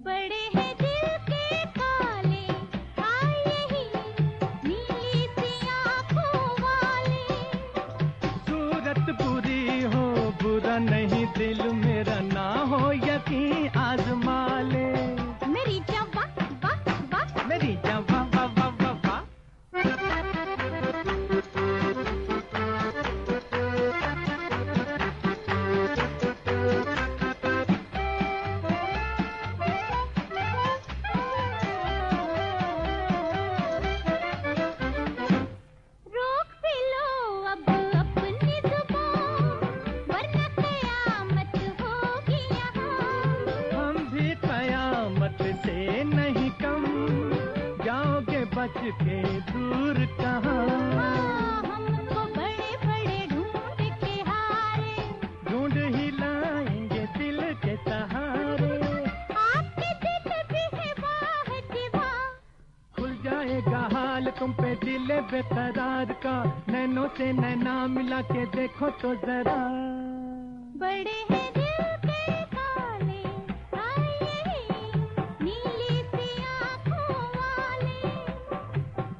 बड़े हैं दिल के काले, आए ही नीली सी आँखों वाले। सूरत बुरी हो बुरा नहीं, दिल मेरा ना हो यकीन आजमा ले। मेरी जवा वाह वाह, मेरी जवा वाह वाह वाह वाह। के दूर कहाँ हमको बड़े बड़े ढूंढ के हारे, ढूंढ ही लाएंगे दिल के सहारे। आपके दिल भी है वाह दीवार, खुल जाएगा हाल तुम पे दिल बेकरार का। नैनों से नैना मिला के देखो तो जरा। बड़े हैं दिल के काले, आए ही नीली सी आँखों वाले।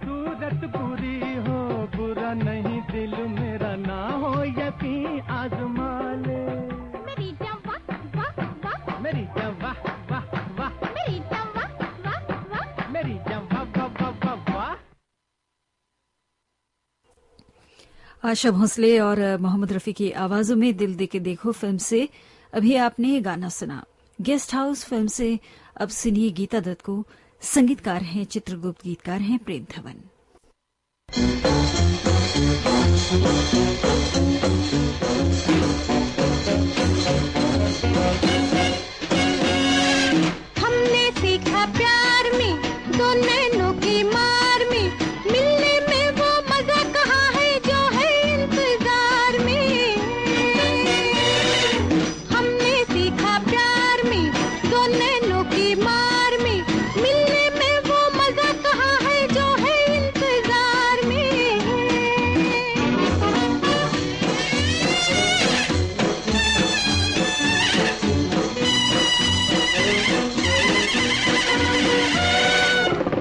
सूरत बुरी हो बुरा नहीं, दिल मेरा ना हो यकीन आजमा ले। मेरी जवा वाह वाह, मेरी जवा वाह वाह, मेरी जवा वाह वाह। मेरी जवा वाह वाह वाह वाह। आशा भोसले और मोहम्मद रफी की आवाजों में दिल दे के देखो फिल्म से अभी आपने गाना सुना। गेस्ट हाउस फिल्म से अब सुनिए गीता दत्त को। संगीतकार हैं चित्रगुप्त, गीतकार हैं प्रेम धवन। हमने सीखा प्यार में दो नैनों की मार में, मिलने में वो मजा कहाँ है जो है इंतजार में। हमने सीखा प्यार में दो नैनों की मार में, मिलने में वो मजा कहाँ है जो है इंतजार में।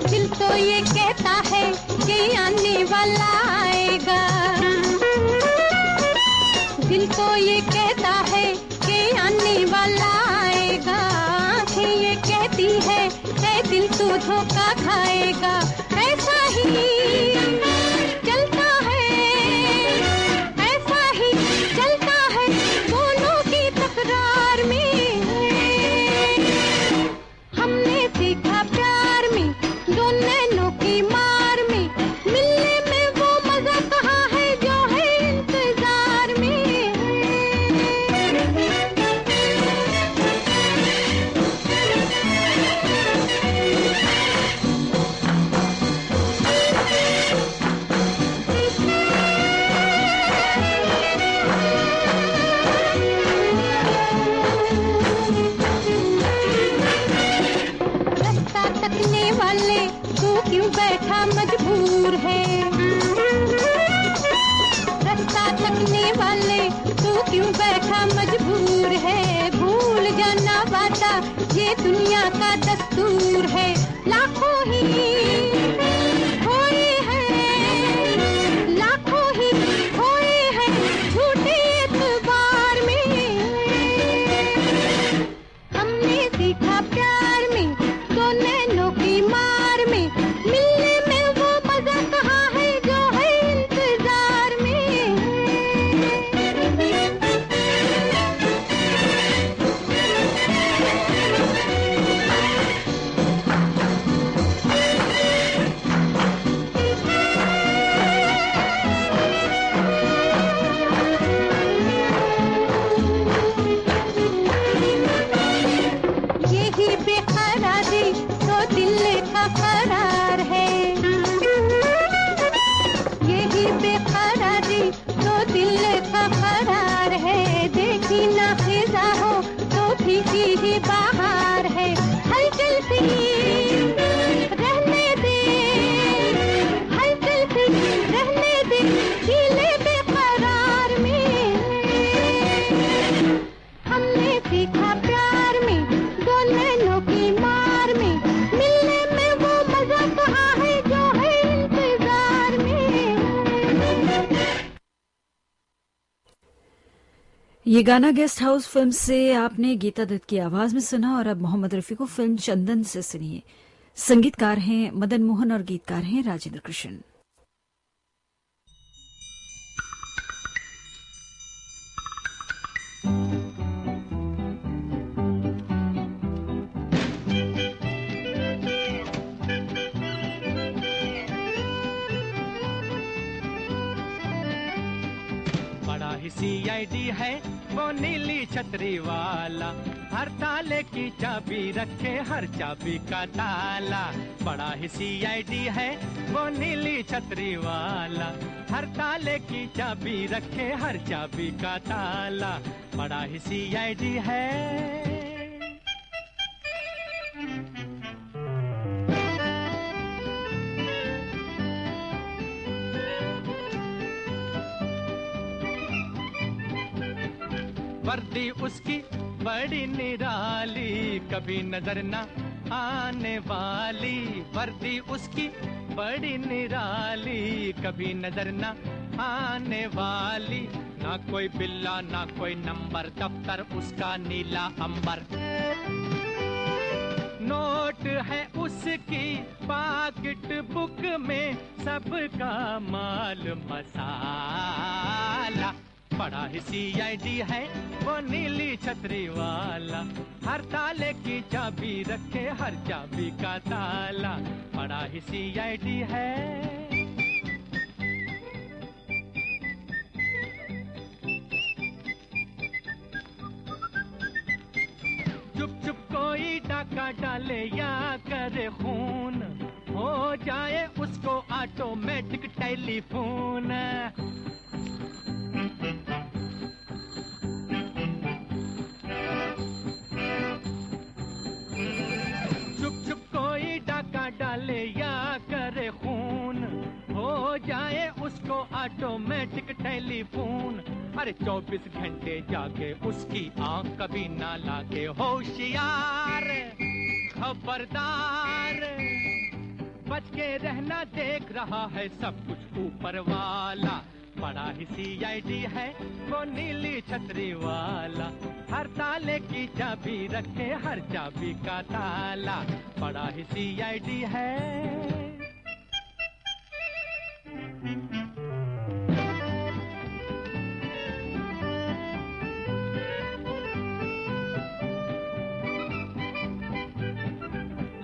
दिल तो ये कहता है कि आने वाला आएगा, दिल तो ये कहता है कि आने वाला आएगा। आँखें ये कहती है दिल तू धोखा खाएगा। ऐसा ही चलता है, ऐसा ही चलता है दोनों की तकरार में। हमने सीखा प्यार में दो नैनों की मार में, मिलने में वो मजा कहाँ है जो है इंतजार में। रास्ता तकने वाले तू क्यों बैठा मजबूर है, रास्ता तकने वाले तू क्यों बैठा मजबूर है। भूल जाना वादा ये दुनिया का दस्तूर है। लाखों ही खोए हैं, लाखों ही खोए हैं झूठे एतबार में। हमने सीखा प्यार में दो नैनों की मार में, मिलने में वो मजा कहाँ है जो है इंतजार में। यही बेकरारी तो दिल का करार है, यही बेकरारी तो दिल का करार है। देखी ना खिजा हो तो भीगी ही बाहर है। हलचल सी रहने दे, हलचल सी रहने दे दिल बेकरार में। हमने सीखा प्यार में दो नैनों की मार में, मिलने में वो मजा कहाँ है जो है इंतजार में। ये गाना गेस्ट हाउस फिल्म से आपने गीता दत्त की आवाज में सुना। और अब मोहम्मद रफी को फिल्म चंदन से सुनिए। संगीतकार हैं मदन मोहन और गीतकार हैं राजेंद्र कृष्ण। बड़ा ही CID है वो नीली छतरी वाला, हर ताले की चाबी रखे हर चाबी का ताला। बड़ा ही CID है वो नीली छतरी वाला, हर ताले की चाबी रखे हर चाबी का ताला। बड़ा ही CID है। वर्दी उसकी बड़ी निराली, कभी नजर न आने वाली। वर्दी उसकी बड़ी निराली, कभी नजर न आने वाली। ना कोई बिल्ला ना कोई नंबर, दफ्तर उसका नीला अंबर। नोट है उसकी पाकिट बुक में सबका माल मसाला। बड़ा ही CID है वो नीली छतरी वाला, हर ताले की चाबी रखे हर चाबी का ताला। बड़ा ही CID है। चुप चुप कोई डाका डाले या करे खून, हो जाए उसको ऑटोमेटिक टेलीफोन। चुप चुप कोई डाका डाले या करे खून, हो जाए उसको ऑटोमेटिक टेलीफोन। अरे 24 घंटे जागे उसकी आंख कभी ना लागे, होशियार खबरदार बच के रहना, देख रहा है सब कुछ ऊपर वाला। बड़ा ही CID है वो नीली छतरी वाला, हर ताले की चाबी रखे हर चाबी का ताला। बड़ा ही CID है।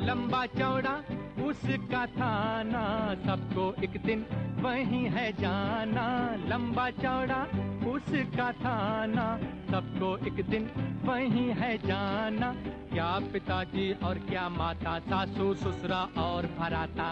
लंबा चौड़ा उसका थाना, सबको एक दिन वहीं है जाना। लंबा चौड़ा उसका थाना, सबको एक दिन वहीं है जाना। क्या पिताजी और क्या माता, सासू ससुरा और भराता,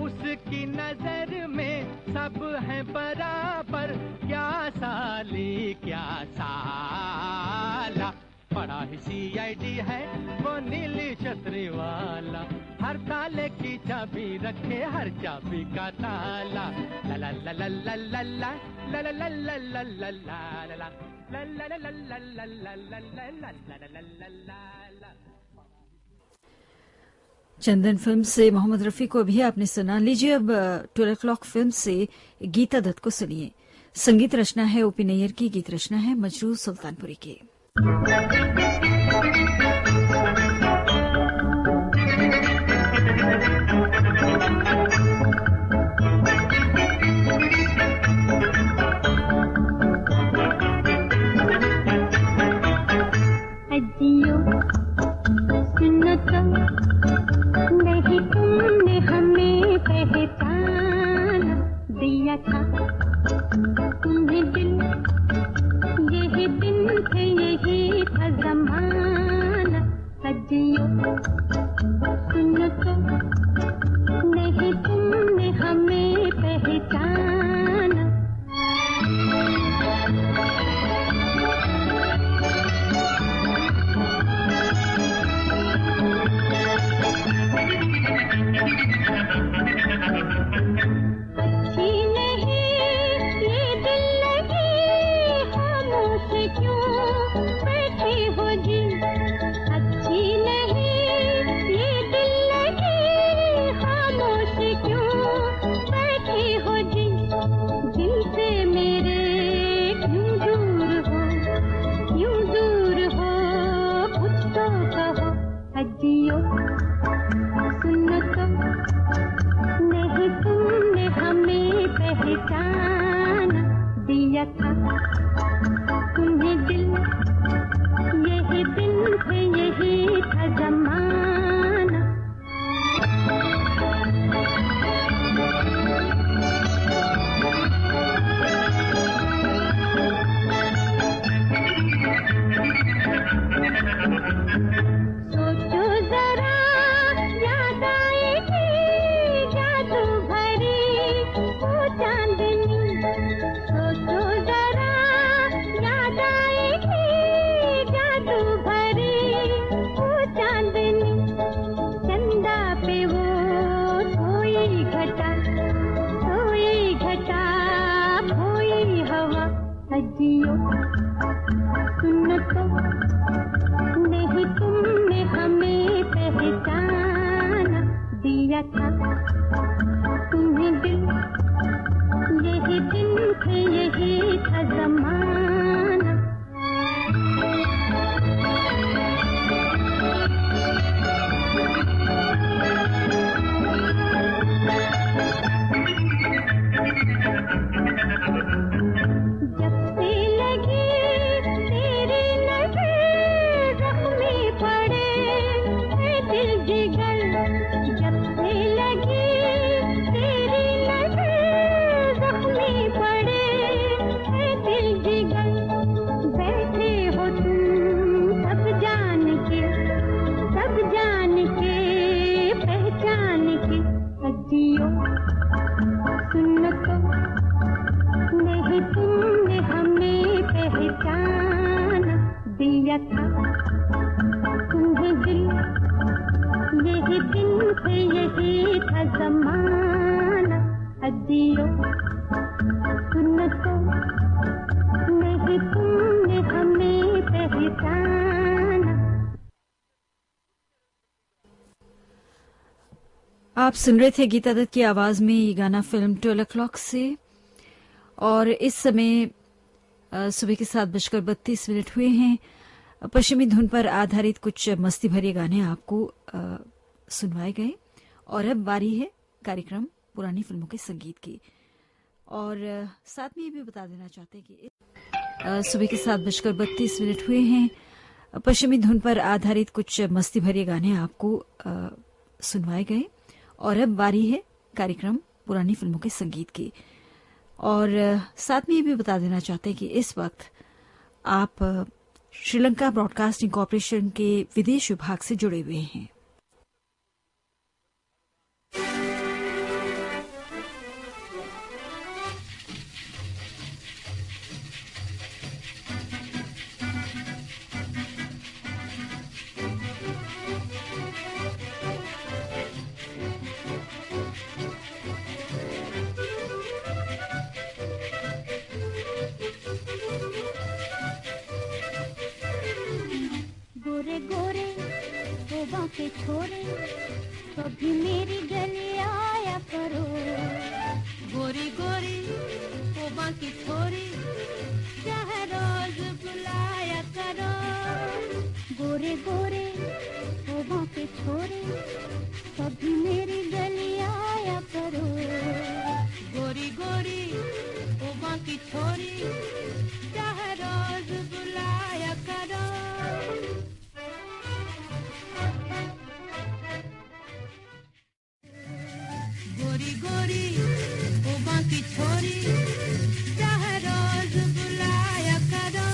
उसकी नजर में सब है बराबर। क्या साली क्या साला, बड़ा ही CID है वो नीली छतरी वाला, हर ताले की चाबी रखे हर चाबी का ताला। ला ला ला ला ला ला ला ला ला ला ला ला ला ला। चंदन फिल्म से मोहम्मद रफी को भी आपने सुना। लीजिए अब 12 o'clock फिल्म से गीता दत्त को सुनिए। संगीत रचना है OP नैयर की, गीत रचना है मजरूर सुल्तानपुरी की। अजियो सुनो तो, नहीं तुमने हमें पहचान दिया था, तुम्हें दिल यही दिन थे यही था ज़माना। अजियो सुनो तो, नहीं तुमने हमें पहचाना। चांदनी ही दिन थे यही था ज़माना। अजियो सुन तो नहीं तुमने हमें पहचाना। आप सुन रहे थे गीता दत्त की आवाज में ये गाना फिल्म 12 o'clock से। और इस समय सुबह के 7:32 हुए हैं। पश्चिमी धुन पर आधारित कुछ मस्ती भरे गाने आपको सुनवाए गए और अब बारी है कार्यक्रम पुरानी फिल्मों के संगीत की। और साथ में ये भी बता देना चाहते हैं कि सुबह के 7:32 हुए हैं। पश्चिमी धुन पर आधारित कुछ मस्ती भरे गाने आपको सुनवाए गए और अब बारी है कार्यक्रम पुरानी फिल्मों के संगीत की। और साथ में ये भी बता देना चाहते हैं कि इस वक्त आप श्रीलंका ब्रॉडकास्टिंग कॉर्पोरेशन के विदेश विभाग से जुड़े हुए हैं। गोरे गोरे शोभा के छोरे कभी मेरी गली आया करो। गोरी गोरी शोभा की छोरी चाहे रोज बुलाया करो। गोरे गोरे शोभा के छोरे कभी मेरी गली आया करो। गोरी गोरी शोभा की छोरी चाहे रोज बुलाया करो। गोरी गोरी शोभा की छोरी चाहे रोज बुलाया करो।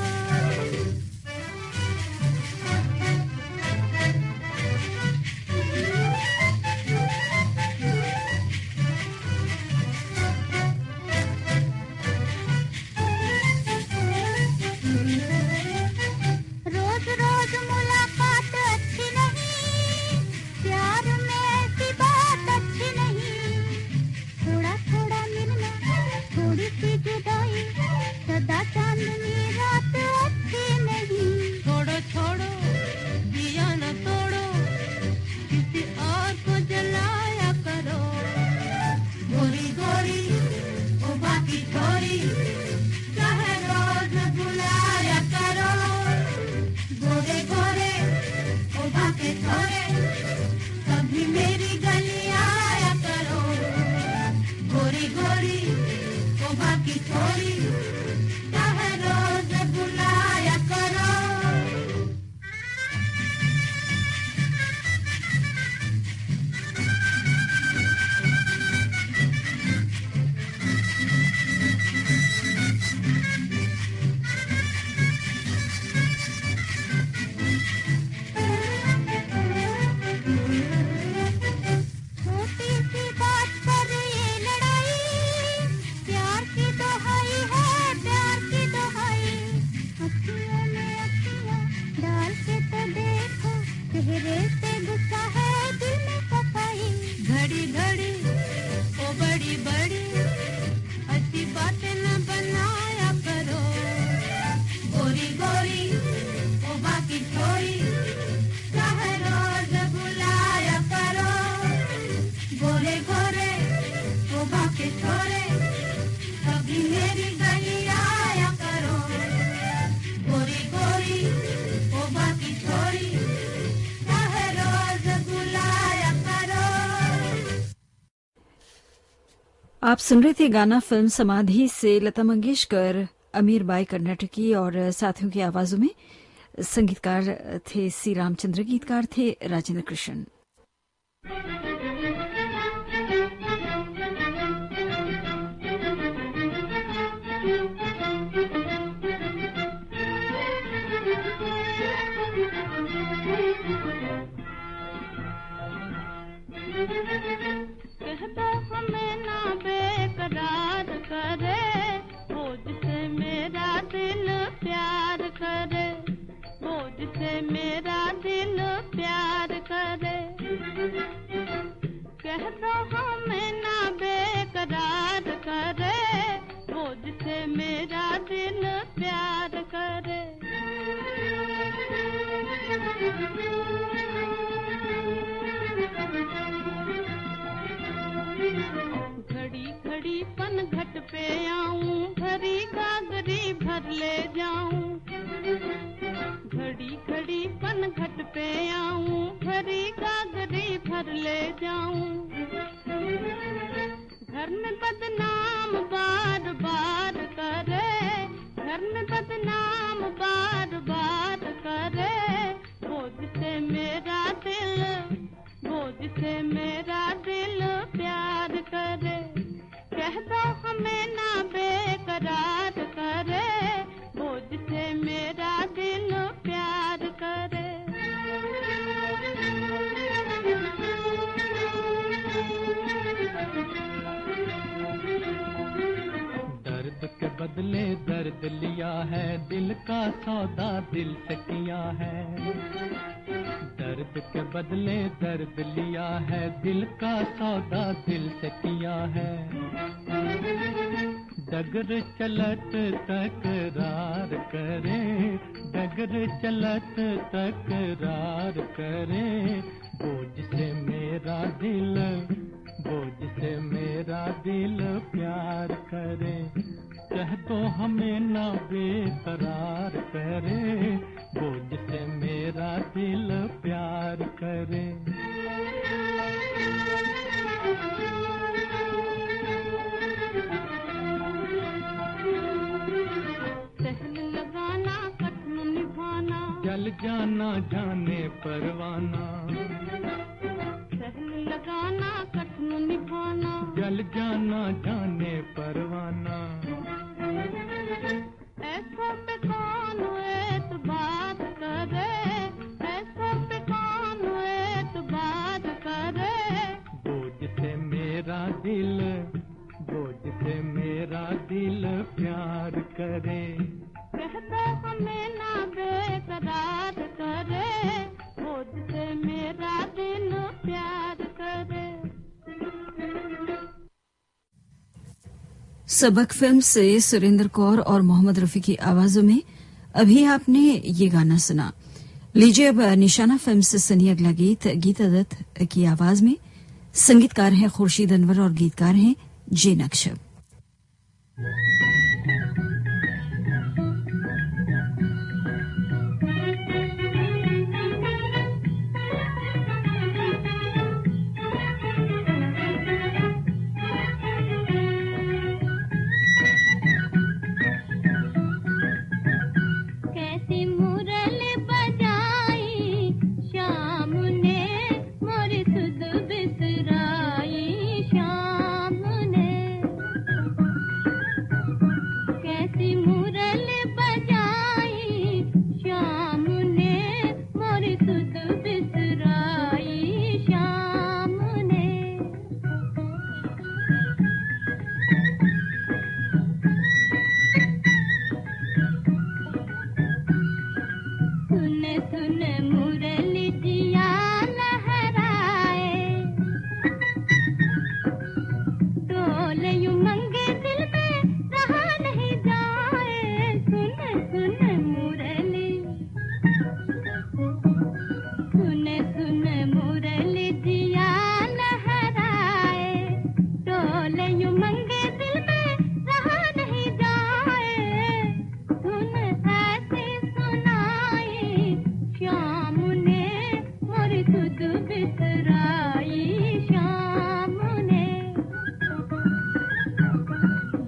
रोज रोज मुलाकात अच्छी नहीं, प्यार में ऐसी बात अच्छी नहीं। थोड़ा थोड़ा मिलना थोड़ी सी जुदाई, सदा चांदनी रात अच्छी नहीं। छोड़ो छोड़ो दिया न तोड़ो, किसी और को जलाया करो। गोरी गोरी शोभा की छोरी चाहे रोज बुलाया करो। गोरे गोरे शोभा के छोरे कभी मेरी गली आया करो। गोरी गोरी शोभा की छोरी चाहे रोज बुलाया करो। छोटी सी बात पर ये लड़ाई, प्यार की दोहाई है प्यार की दोहाई। अखियों में अखियाँ डाल के तो देखो, चेहरे से गुस्सा है दिल में सफाई। घड़ी घड़ी ओ बड़ी बड़ी अच्छी बातें न बनाया करो। गोरी गोरी शोभा की छोरी चाहे रोज बुलाया करो। गोरे गोरे शोभा के छोरे कभी मेरी गली आया करो। गोरी गोरी शोभा की छोरी चाहे रोज बुलाया करो। आप सुन रहे थे गाना फिल्म समाधि से लता मंगेशकर, अमीर बाई कर्नाटकी और साथियों की आवाजों में। संगीतकार थे सी रामचंद्र, गीतकार थे राजेंद्र कृष्ण। कहता हमें ना बेकरार करे, वो जिसे मेरा दिल प्यार करे। वो जिसे मेरा दिल प्यार करे। घर ले जाऊं। घर में बदनाम बार बार करे, घर में बदनाम बार बार करे, बोझ से मेरा दिल, बोझ से मेरा दिल प्यार करे। कह दो हमें ना बेकरार करे, बोझ से मेरा दिल प्यार करे। दर्द के बदले दर्द लिया है, दिल का सौदा दिल से किया है। दर्द के बदले दर्द लिया है, दिल का सौदा दिल से किया है। डगर चलत तकरार करे, डगर चलत तकरार करे, बोझ से मेरा दिल, बोझ से मेरा दिल प्यार करे। कह दो हमें ना बेकरार करे, बोझ से मेरा दिल प्यार करे। सहन लगाना कठिन निभाना, जल जाना जाने परवाना। सहन लगाना कठिन निभाना, जल जाना जाने परवाना। ऐसों पे कौन एतबार करे, ऐसों पे कौन एतबार करे, बोझ से मेरा दिल, बोझ से मेरा दिल प्यार करे। कह दो हमें ना बेकरार करे, बोझ से मेरा दिल प्यार करे। सबक फिल्म से सुरेंद्र कौर और मोहम्मद रफी की आवाजों में अभी आपने ये गाना सुना। लीजिए अब निशाना फिल्म से सुनिए अगला गीत, गीता दत्त की आवाज में। संगीतकार हैं खुर्शीद अनवर और गीतकार हैं जे नक्शब। कैसी मुरली बजाई शाम ने, मोरी सुध बिसराई शाम ने। कैसी मुरली बजाई शाम ने, मोरी सुध बिसराई शाम ने। सुन सुन मुरली जिया लहराए, डोले उमंगे दिल में रहा नहीं जाए। सुन सुन मुरली, सुन सुन मुरली जिया लहराए, डोले उमंगे दिल में रहा नहीं जाए। धुन ऐसी सुनाई शाम ने, मोरी सुध बिसराई शाम ने।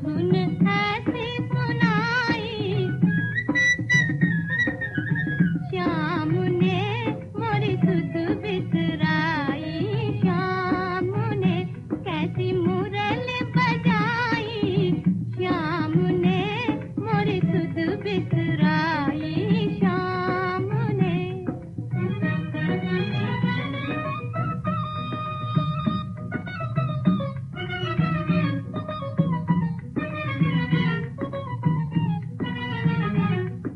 धुन ऐसी सुनाई शाम ने, मोरी सुध बिसराई शाम ने। कैसी मुरली बजाई शाम ने, मोरी सुध बिसराई शाम ने।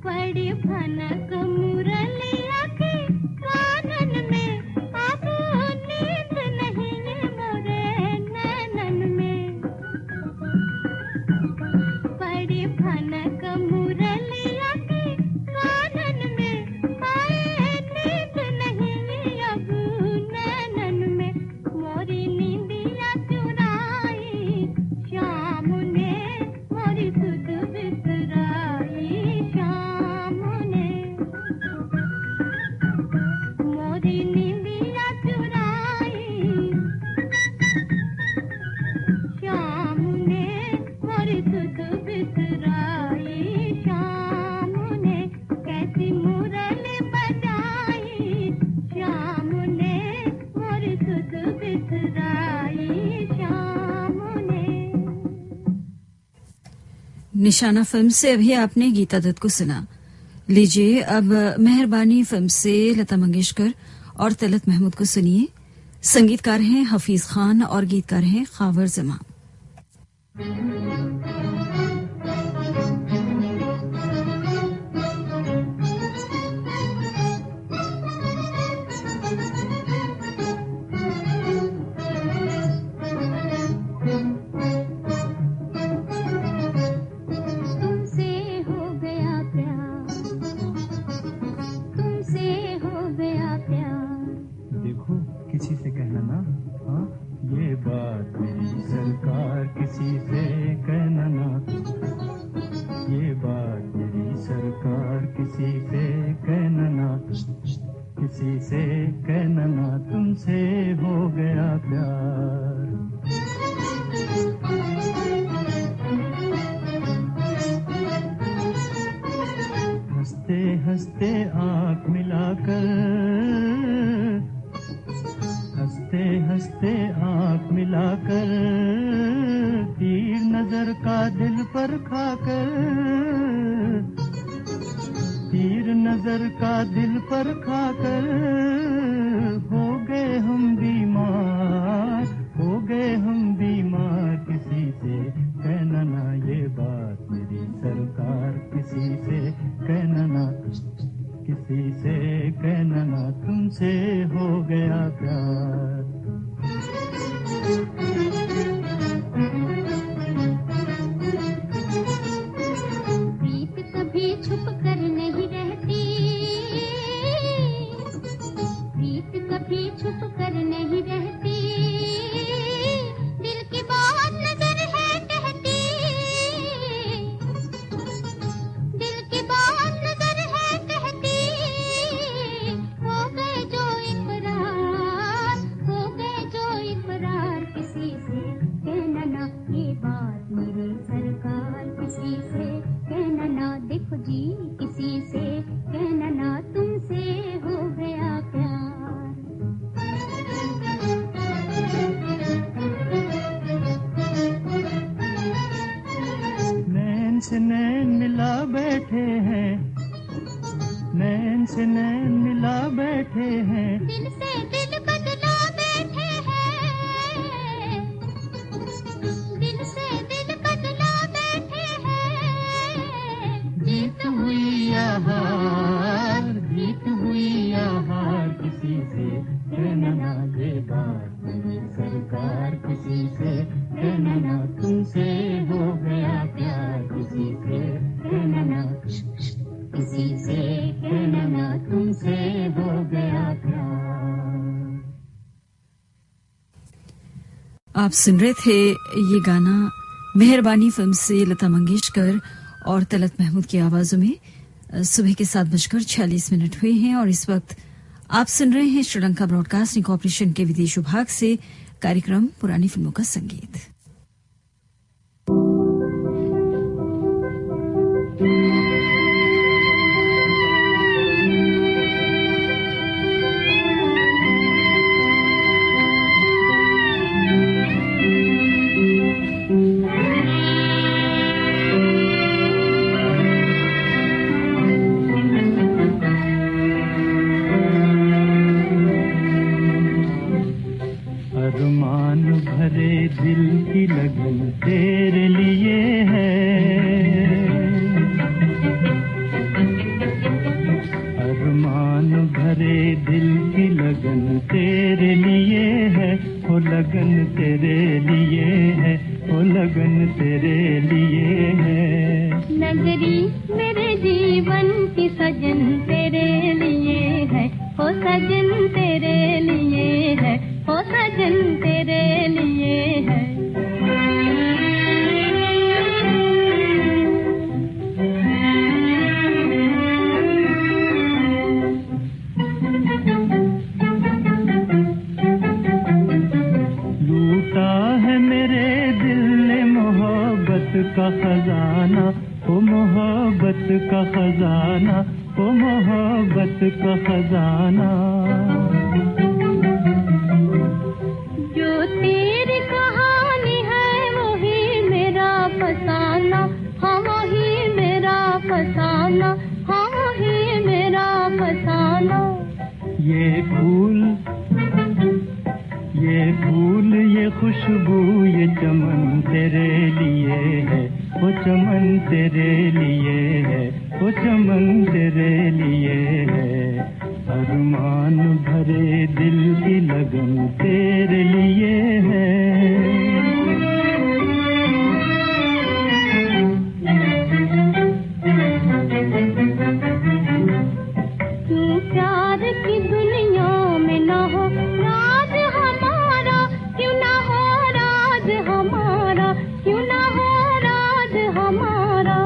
बड़ी भनक मुरलिया की कानन में, आ निशाना फिल्म से अभी आपने गीता दत्त को सुना। लीजिए अब मेहरबानी फिल्म से लता मंगेशकर और तलत महमूद को सुनिए। संगीतकार हैं हफीज खान और गीतकार हैं खावर जमा। किसी से कहना ना, हाँ ये बात मेरी सरकार किसी से कहना ना, ये बात मेरी सरकार किसी से कहना ना, किसी से कहना ना, तुमसे हो गया प्यार। हंसते हंसते आँख मिलाकर, हंसते हंसते आँख मिलाकर, तीर नजर का दिल पर खाकर, तीर नजर का दिल पर खाकर, हो गए हम बीमार, हो गए हम बीमार। किसी से कहना ना, ये बात मेरी सरकार किसी से कहना ना, किसी से कहना ना, तुमसे हो गया प्यार। प्रीत कभी छुप कर नहीं रहती, प्रीत कभी छुप कर नहीं रहती, दिल की बात नजर है कहती, दिल की बात नजर है कहती, हो गए जो इकरार, हो गए जो इकरार। किसी से कहना ना, ये बात मेरी सरकार किसी से कहना ना, देखो जी किसी से कहना ना, तुमसे हो गया प्यार। नैन से नैन मिला बैठे हैं, नैन से नैन मिला बैठे हैं, दिल से दिल बदला बैठे हैं, दिल से दिल बदला बैठे हैं। जीत हुई या हार, जीत हुई या हार। किसी से कहना ना, ये बात मेरी सरकार किसी से कहना ना, तुमसे हो गया प्यार। किसी से कहना ना, किसी से कहना ना, तुमसे हो गया प्यार। आप सुन रहे थे ये गाना मेहरबानी फिल्म से लता मंगेशकर और तलत महमूद की आवाजों में। सुबह के 7:46 हुए हैं और इस वक्त आप सुन रहे हैं श्रीलंका ब्रॉडकास्टिंग कॉर्पोरेशन के विदेश विभाग से कार्यक्रम पुरानी फिल्मों का संगीत। अरमान भरे दिल की लगन तेरे लिए है, अरमान भरे दिल की लगन तेरे लिए है, वो लगन तेरे लिए है, वो लगन तेरे लिए है। नगरी मेरे जीवन की सजन तेरे लिए है, ओ सजन तेरे लिए है, ओ सजन तेरे लिए है। लूटा है मेरे दिल ने मोहब्बत का खजाना, ओ मोहब्बत का खजाना, ओ मोहब्बत का खजाना। जो तेरी कहानी है वही मेरा फसाना, हमारा फूल ये खुशबू ये चमन तेरे लिए है, वो चमन तेरे लिए है, वो चमन तेरे लिए है। अरमान भरे दिल की लगन तेरे लिए है। क्यों प्यार की दुनिया में ना हो राज हमारा, क्यों ना हो राज हमारा, क्यों ना हो राज हमारा।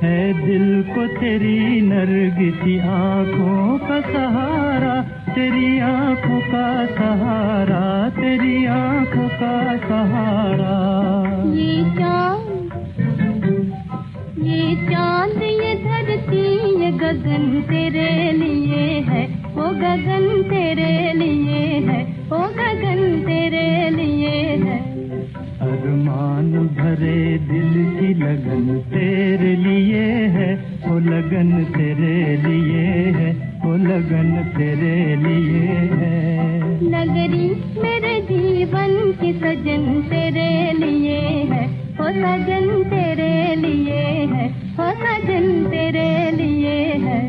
है दिल को तेरी नरगिसी आँखों का सहारा, तेरी आँखों का सहारा, तेरी आँखों का सहारा। ये चांद ये धरती ये गगन तेरे लिए है, वो गगन तेरे लिए है, वो गगन तेरे लिए है। अरमान भरे दिल की लगन तेरे लिए है, वो लगन तेरे लिए है, वो लगन तेरे लिए है। नगरी मेरे जीवन की सजन तेरे लिए है, वो सजन तेरे लिए है, वो सजन तेरे लिए है।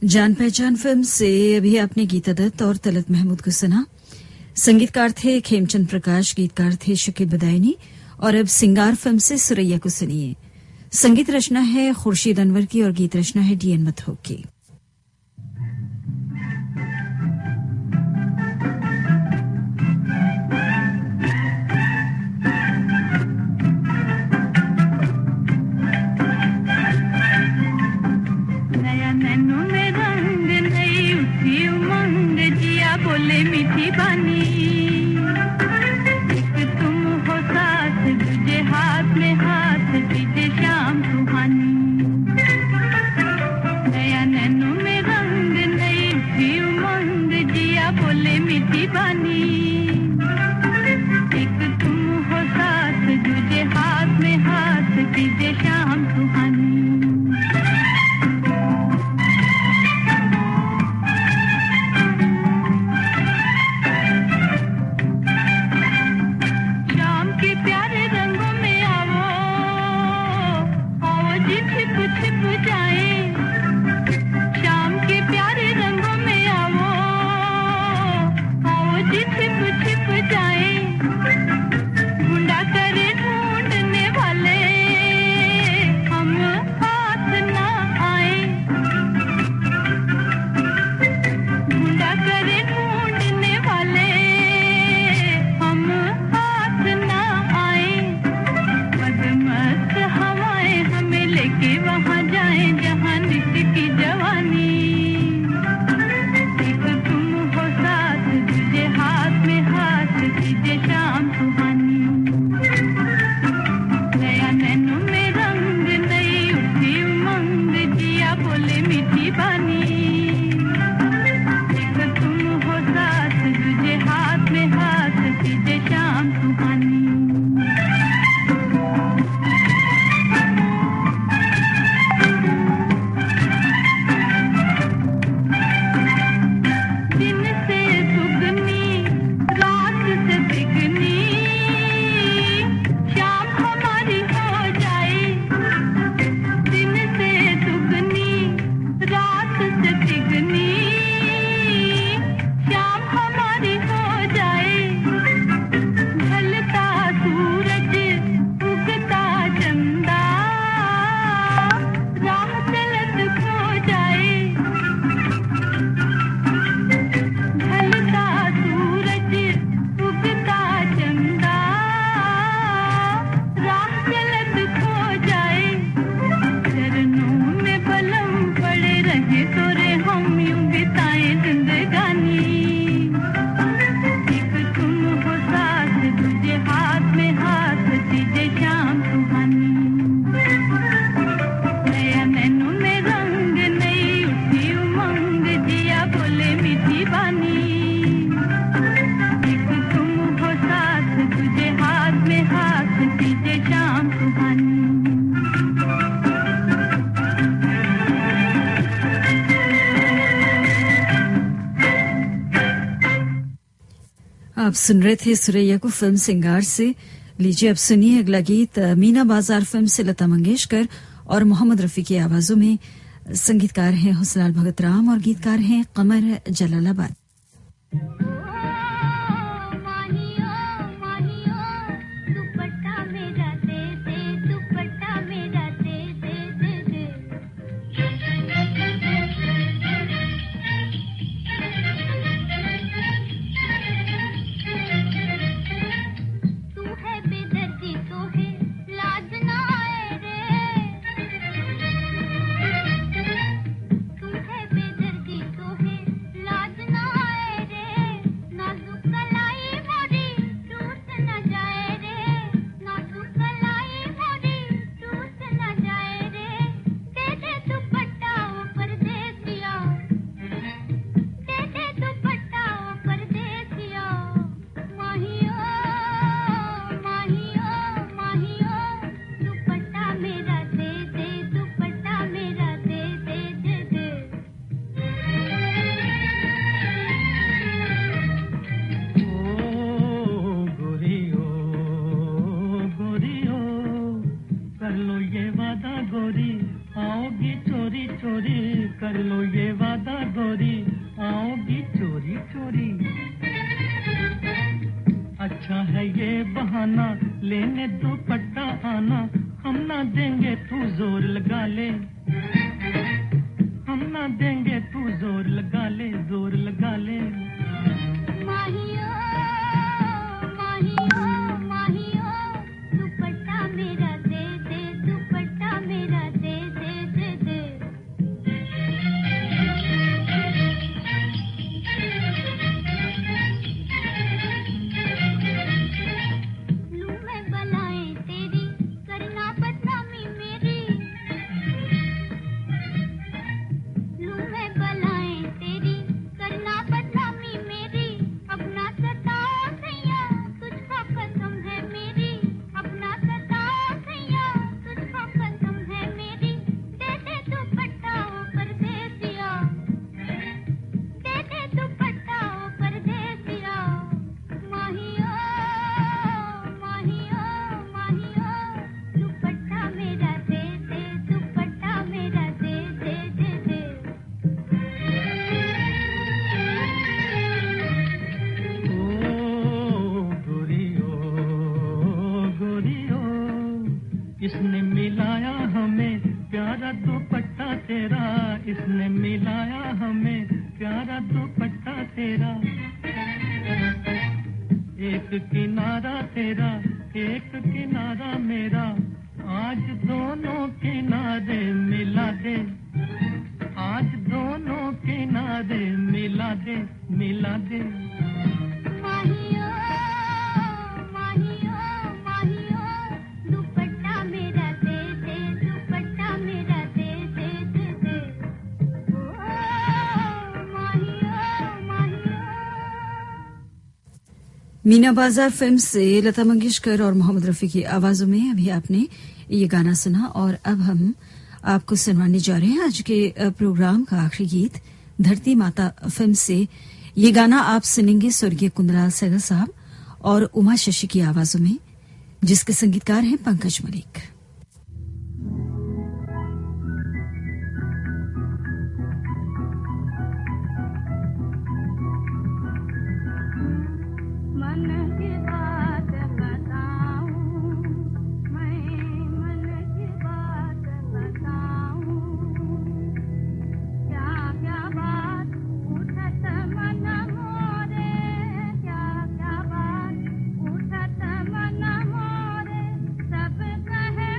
जान पहचान फिल्म से अभी आपने गीता दत्त और तलत महमूद को सुना। संगीतकार थे खेमचंद प्रकाश, गीतकार थे शकील बदायनी। और अब सिंगार फिल्म से सुरैया को सुनिए। संगीत रचना है खुर्शीद अनवर की और गीत रचना है डीएन मथोक की। बोले मीठी बानी, एक तुम हो साथ, तुझे हाथ में हाथ, बीते शाम सुहानी। नया नैनों में रंग, नई उठी उमंग, जिया बोले मीठी बानी। एक तुम हो साथ, तुझे हाथ में हाथ, बीते शाम सुहानी। ढूंढा करे ढूंढ आप सुन रहे थे सुरैया को फिल्म सिंगार से। लीजिए अब सुनिए अगला गीत मीना बाजार फिल्म से लता मंगेशकर और मोहम्मद रफी की आवाजों में। संगीतकार हैं हुसलाल भगत राम और गीतकार हैं कमर जलालाबाद। मीना बाजार फिल्म से लता मंगेशकर और मोहम्मद रफी की आवाजों में अभी आपने ये गाना सुना। और अब हम आपको सुनवाने जा रहे हैं आज के प्रोग्राम का आखिरी गीत धरती माता फिल्म से। ये गाना आप सुनेंगे स्वर्गीय कुंदलाल सहगल साहब और उमा शशि की आवाजों में, जिसके संगीतकार हैं पंकज मलिक। सब कहे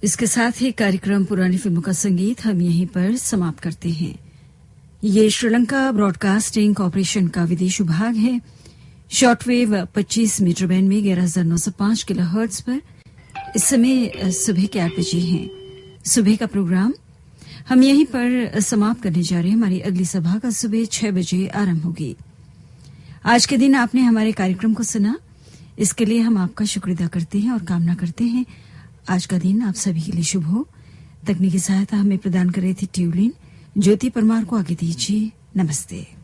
इसके साथ ही कार्यक्रम पुरानी फिल्मों का संगीत हम यहीं पर समाप्त करते हैं। ये श्रीलंका ब्रॉडकास्टिंग कॉर्पोरेशन का विदेश विभाग है। शॉर्टवेव 25 मीटर बैंड में 11,905 किलोहर्ट्ज पर इस समय सुबह के 8 बजे हैं। सुबह का प्रोग्राम हम यहीं पर समाप्त करने जा रहे हैं। हमारी अगली सभा का सुबह 6 बजे आरंभ होगी। आज के दिन आपने हमारे कार्यक्रम को सुना, इसके लिए हम आपका शुक्र अदा करते हैं और कामना करते हैं आज का दिन आप सभी के लिए शुभ हो। तकनीकी सहायता हमें प्रदान कर रही थी ट्यूलिन। ज्योति परमार को आगे दीजिए। नमस्ते।